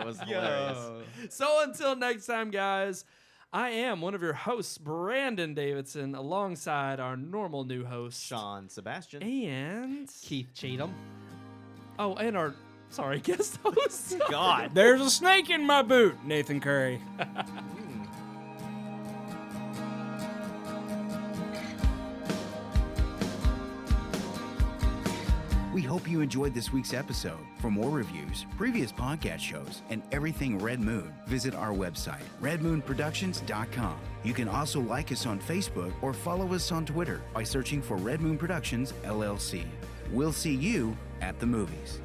was hilarious. So until next time, guys, I am one of your hosts, Brandon Davidson, alongside our normal new host, Sean Sebastian. and Keith Cheatham. and our guest host. God. There's a snake in my boot, Nathan Curry. We hope you enjoyed this week's episode. For more reviews, previous podcast shows, and everything Red Moon, visit our website, redmoonproductions.com. You can also like us on Facebook or follow us on Twitter by searching for Red Moon Productions, LLC. We'll see you at the movies.